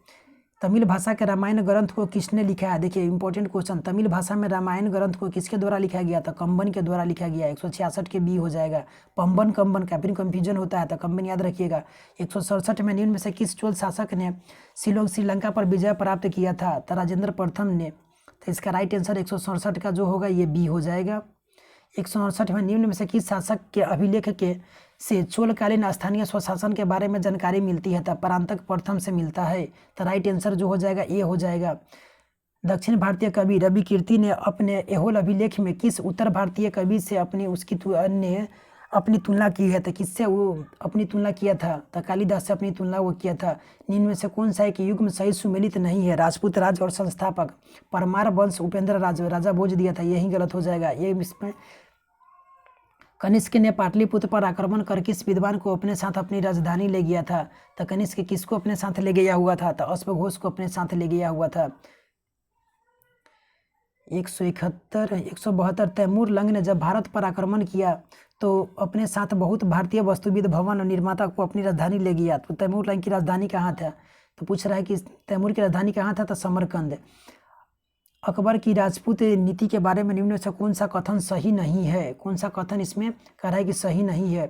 तमिल भाषा के रामायण ग्रंथ को किसने लिखा है? देखिए इंपॉर्टेंट क्वेश्चन, तमिल भाषा में रामायण ग्रंथ को किसके द्वारा लिखा गया था? कंबन के द्वारा लिखा गया। 166 के बी हो जाएगा। पंबन कंबन का फिर कंफ्यूजन होता है तो कंबन याद रखिएगा। 167 में निम्न में से किस चोल शासक ने शिलोंग श्रीलंका पर विजय प्राप्त किया था? तो राजेंद्र प्रथम ने। तो इसका राइट आंसर 167 का जो होगा ये बी हो जाएगा। 168 में निम्न में से किस शासक के अभिलेख के से चोलकालीन स्थानीय स्वशासन के बारे में जानकारी मिलती है? तो परांतक प्रथम से मिलता है। तो राइट आंसर जो हो जाएगा ए हो जाएगा। दक्षिण भारतीय कवि रवि कीर्ति ने अपने एहोल अभिलेख में किस उत्तर भारतीय कवि से अपनी तुलना की है? तो किससे वो अपनी तुलना किया था? तो कालिदास से अपनी तुलना वो किया था। निम्न में से कौन सा एक युग्म सही सुमेलित नहीं है? राजपूत राज और संस्थापक परमार वंश उपेंद्र राजा भोज दिया था, यही गलत हो जाएगा। ये इसमें कनिष्क ने पाटलिपुत्र पर आक्रमण कर किस विद्वान को अपने साथ अपनी राजधानी ले गया था? तो कनिष्क किसको अपने साथ ले गया हुआ था? तो अश्वघोष को अपने साथ ले गया हुआ था। 172 तैमूर लंग ने जब भारत पर आक्रमण किया तो अपने साथ बहुत भारतीय वस्तुविद भवन और निर्माता को अपनी राजधानी ले गया। तो तैमूर लंग की राजधानी कहाँ था? तो पूछ रहा है कि तैमूर की राजधानी कहाँ था? तो समरकंद। अकबर की राजपूत नीति के बारे में निम्न में से कौन सा कथन सही नहीं है? कौन सा कथन इसमें कह रहा है कि सही नहीं है?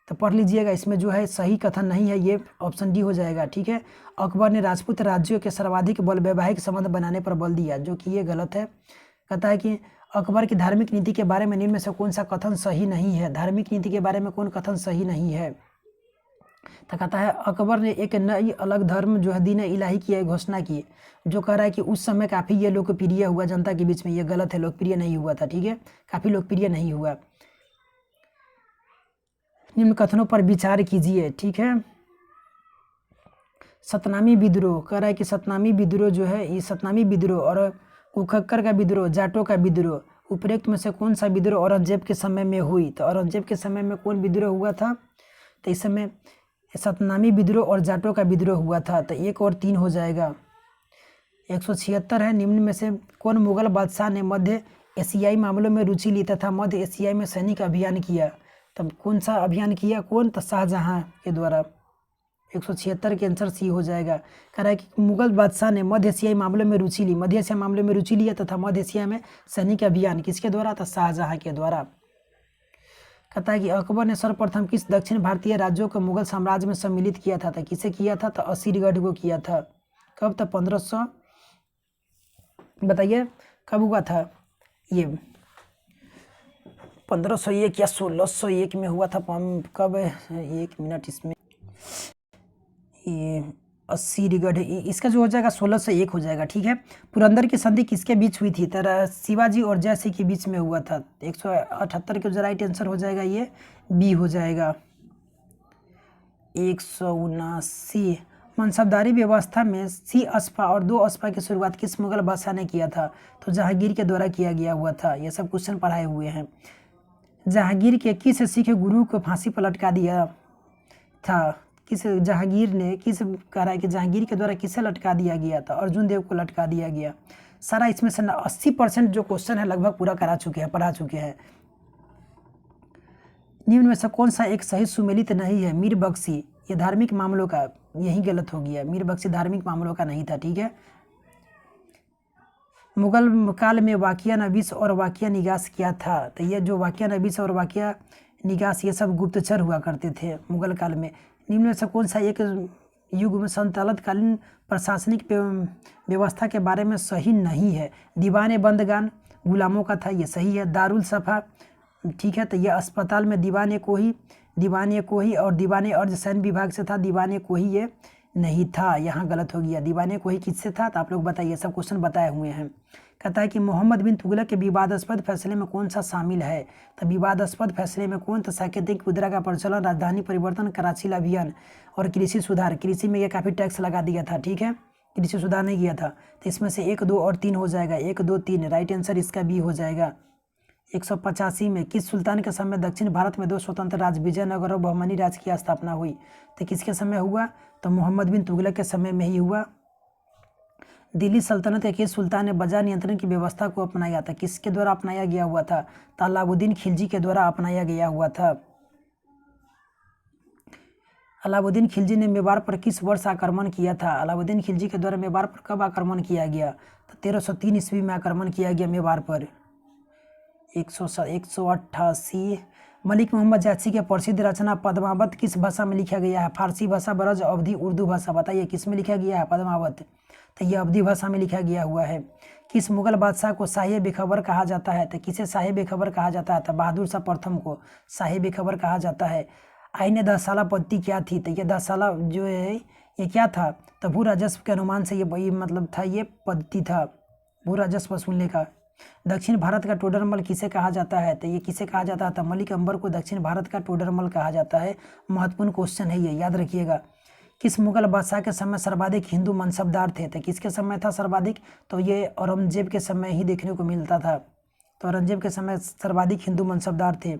तो पढ़ लीजिएगा। इसमें जो है सही कथन नहीं है, ये ऑप्शन डी हो जाएगा, ठीक है। अकबर ने राजपूत राज्यों के सर्वाधिक बल वैवाहिक संबंध बनाने पर बल दिया, जो कि ये गलत है। कहता है कि अकबर की धार्मिक नीति के बारे में निम्न में से कौन सा कथन सही नहीं है? धार्मिक नीति के बारे में कौन कथन सही नहीं है? तो कहता है अकबर ने एक नई अलग धर्म जो है दीन इलाही की घोषणा की, जो कह रहा है कि उस समय काफ़ी ये लोकप्रिय हुआ जनता के बीच में। ये गलत है, लोकप्रिय नहीं हुआ था, ठीक है, काफ़ी लोकप्रिय नहीं हुआ। निम्न कथनों पर विचार कीजिए, ठीक है। सतनामी विद्रोह कह रहा है कि सतनामी विद्रोह जो है ये सतनामी विद्रोह और कुखक्कर का विद्रोह, जाटों का विद्रोह, उपरोक्त में से कौन सा विद्रोह औरंगजेब के समय में हुई? तो औरंगजेब के समय में कौन विद्रोह हुआ था? तो इस समय सतनामी विद्रोह और जाटों का विद्रोह हुआ था। तो 1 और 3 हो जाएगा। 176 है निम्न में से कौन मुगल बादशाह ने मध्य एशियाई मामलों में रुचि ली तथा मध्य एशिया में सैनिक अभियान किया? तब कौन सा अभियान किया? कौन? तो शाहजहां के द्वारा। 176 के आंसर सी हो जाएगा। कह रहा है कि मुगल बादशाह ने मध्य एशियाई मामलों में रुचि ली, मध्य एशिया मामलों में रुचि लिया तथा मध्य एशिया में सैनिक अभियान किसके द्वारा? था शाहजहां के द्वारा। कहता है कि अकबर ने सर्वप्रथम किस दक्षिण भारतीय राज्यों को मुगल साम्राज्य में सम्मिलित किया था? तो किसे किया था? तो असीरगढ़ को किया था। कब? तो 1500, बताइए कब हुआ था ये? 1501 या 1601 में हुआ था। कब? एक मिनट, इसमें ये असीरगढ़, इसका जो हो जाएगा 1601 हो जाएगा। ठीक है। पुरंदर की संधि किसके बीच हुई थी? तरह शिवाजी और जयसिंह के बीच में हुआ था। 178 के जो राइट आंसर हो जाएगा ये बी हो जाएगा। 179 मनसबदारी व्यवस्था में सी अस्पा और दो अस्पा की शुरुआत किस मुगल बादशाह ने किया था? तो जहांगीर के द्वारा किया गया हुआ था। ये सब क्वेश्चन पढ़ाए हुए हैं। जहांगीर के किस सिख गुरु को फांसी पर लटका दिया था? किस जहांगीर ने किस कह रहा है कि जहांगीर के द्वारा किसे लटका दिया गया था? अर्जुन देव को लटका दिया गया। सारा इसमें से 80% जो क्वेश्चन है लगभग पूरा करा चुके हैं, पढ़ा चुके हैं। निम्न में से कौन सा एक सही सुमेलित नहीं है? मीर बख्शी, ये धार्मिक मामलों का, यही गलत हो गया। मीर बख्शी धार्मिक मामलों का नहीं था। ठीक है। मुगल काल में वाकिया नवीस और वाकिया निगास क्या था? तो ये जो वाकिया नवीस और वाकिया निगास ये सब गुप्तचर हुआ करते थे मुगल काल में। निम्न में से कौन सा एक युग में संतलतकालीन प्रशासनिक व्यवस्था के बारे में सही नहीं है? दीवाने बंदगान गुलामों का था, ये सही है। दारुल सफ़ा, ठीक है। तो ये अस्पताल में दीवाने को ही और दीवाने अर्ज सैन्य विभाग से था। दीवाने को ही ये नहीं था, यहाँ गलत हो गया। दीवाने को ही किससे था? तो आप लोग बताइए, सब क्वेश्चन बताए हुए हैं। कहता है कि मोहम्मद बिन तुगलक के विवादास्पद फैसले में कौन सा शामिल है? तो विवादास्पद फैसले में कौन? तो साकेतिक मुद्रा का प्रचलन, राजधानी परिवर्तन, कराची अभियान और कृषि सुधार। कृषि में ये काफ़ी टैक्स लगा दिया था। ठीक है। कृषि सुधार नहीं किया था। तो इसमें से 1, 2 और 3 हो जाएगा। 1, 2, 3 राइट आंसर इसका बी हो जाएगा। 185 में किस सुल्तान के समय दक्षिण भारत में 2 स्वतंत्र राज्य विजयनगर और बहमनी राज्य की स्थापना हुई? तो किसके समय हुआ? तो मोहम्मद बिन तुगलक के समय में ही हुआ। दिल्ली सल्तनत के किस सुल्तान ने बाजार नियंत्रण की व्यवस्था को अपनाया था? किसके द्वारा अपनाया गया हुआ था? तो अलाउद्दीन खिलजी के द्वारा अपनाया गया हुआ था। अलाउद्दीन खिलजी ने मेवाड़ पर किस वर्ष आक्रमण किया था? अलाउद्दीन खिलजी के द्वारा मेवाड़ पर कब आक्रमण किया गया? तो 1303 ईस्वी में आक्रमण किया गया मेवाड़ पर। 188 मलिक मोहम्मद जायसी के प्रसिद्ध रचना पद्मावत किस भाषा में लिखा गया है? फारसी भाषा, ब्रज, अवधी, उर्दू भाषा। बताइए किस में लिखा गया है पद्मावत? तो ये अवधी भाषा में लिखा गया हुआ है। किस मुगल बादशाह को शाही बेखबर कहा जाता है? तो किसे शाही बेखबर कहा जाता है? तो बहादुर शाह प्रथम को शाही बेखबर कहा जाता है। आईने 10 साला पद्धति क्या थी? तो ये 10 साला जो है ये क्या था? तो भू राजस्व के अनुमान से ये मतलब था, ये पद्धति था भू राजस्व वसूलने का। दक्षिण भारत का टोडरमल किसे कहा जाता है? तो ये किसे कहा जाता था? मलिक अंबर को दक्षिण भारत का टोडरमल कहा जाता है। महत्वपूर्ण क्वेश्चन है ये, याद रखिएगा। किस मुगल बादशाह के समय सर्वाधिक हिंदू मनसबदार थे? तो किसके समय था सर्वाधिक? तो ये औरंगजेब के समय ही देखने को मिलता था। तो औरंगजेब के समय सर्वाधिक हिंदू मनसबदार थे।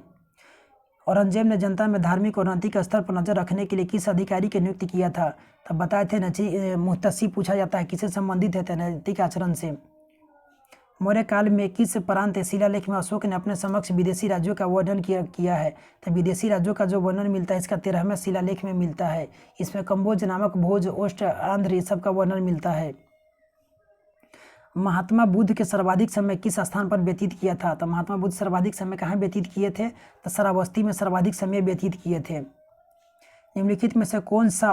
औरंगजेब ने जनता में धार्मिक और नैतिक स्तर पर नजर रखने के लिए किस अधिकारी की नियुक्ति किया था? तब बताए थे मुहतसी पूछा जाता है, किससे संबंधित है? नैतिक आचरण से। मौर्य काल में किस प्रांत शिलालेख में अशोक ने अपने समक्ष विदेशी राज्यों का वर्णन किया है? तो विदेशी राज्यों का जो वर्णन मिलता है इसका 13वें शिलालेख में मिलता है। इसमें कंबोज नामक, भोज, ओस्ट, आंध्र ये सब का वर्णन मिलता है। महात्मा बुद्ध के सर्वाधिक समय किस स्थान पर व्यतीत किया था? तो महात्मा बुद्ध सर्वाधिक समय कहाँ व्यतीत किए थे? तो श्रावस्ती में सर्वाधिक समय व्यतीत किए थे। निम्नलिखित में से कौन सा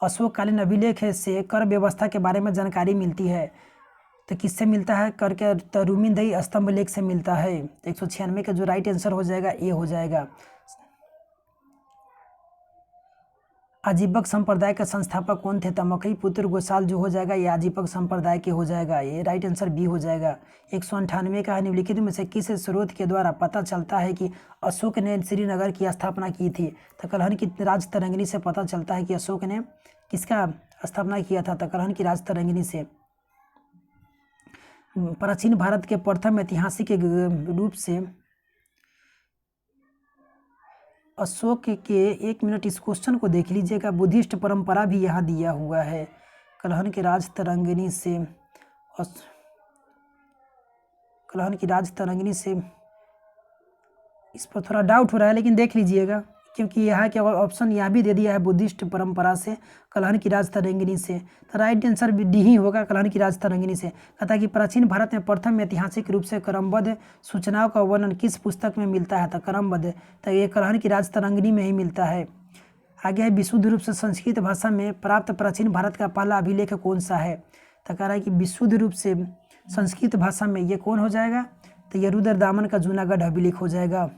अशोककालीन अभिलेख से कर व्यवस्था के बारे में जानकारी मिलती है? तो किससे मिलता है? कर के तो रूमिनदई स्तंभ लेख से मिलता है। 196 का जो राइट आंसर हो जाएगा ए हो जाएगा। आजीवक संप्रदाय के संस्थापक कौन थे? तो मकई पुत्र गोसाल जो हो जाएगा ये आजीवक संप्रदाय के हो जाएगा। ये राइट आंसर बी हो जाएगा। 198 का है निम्नलिखित में से किस स्रोत के द्वारा पता चलता है कि अशोक ने श्रीनगर की स्थापना की थी? तो कलहन की राज तरंगिनी से पता चलता है कि अशोक ने किसका स्थापना किया था? तो कलहन की राज तरंगिनी से। प्राचीन भारत के प्रथम ऐतिहासिक रूप से अशोक के, 1 मिनट इस क्वेश्चन को देख लीजिएगा। बुद्धिस्ट परंपरा भी यहाँ दिया हुआ है। कलहन की राज तरंगिनी से, कलहन की राज तरंगिनी से इस पर थोड़ा डाउट हो रहा है, लेकिन देख लीजिएगा क्योंकि यहाँ क्या ऑप्शन यहाँ भी दे दिया है बुद्धिस्ट परंपरा से, कलहन की राज तरंगिणी से, तो राइट आंसर भी डी ही होगा, कलहन की राज तरंगिणी से। कहता है कि प्राचीन भारत में प्रथम ऐतिहासिक रूप से क्रमबद्ध सूचनाओं का वर्णन किस पुस्तक में मिलता है, तो क्रमबद्ध, तो ये कलहन की राज तरंगिणी में ही मिलता है। आगे है विशुद्ध रूप से संस्कृत भाषा में प्राप्त प्राचीन भारत का पहला अभिलेख कौन सा है, तो कह रहा है कि विशुद्ध रूप से संस्कृत भाषा में ये कौन हो जाएगा, तो ये रुद्रदामन का जूनागढ़ अभिलेख हो जाएगा।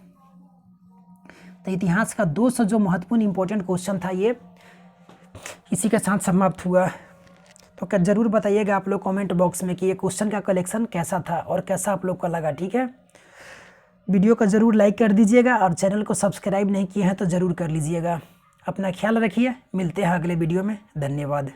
तो इतिहास का 200 जो महत्वपूर्ण इंपॉर्टेंट क्वेश्चन था ये इसी के साथ समाप्त हुआ। तो क्या जरूर बताइएगा आप लोग कमेंट बॉक्स में कि ये क्वेश्चन का कलेक्शन कैसा था और कैसा आप लोग को लगा। ठीक है, वीडियो को ज़रूर लाइक कर दीजिएगा और चैनल को सब्सक्राइब नहीं किए हैं तो ज़रूर कर लीजिएगा। अपना ख्याल रखिए, मिलते हैं अगले वीडियो में। धन्यवाद।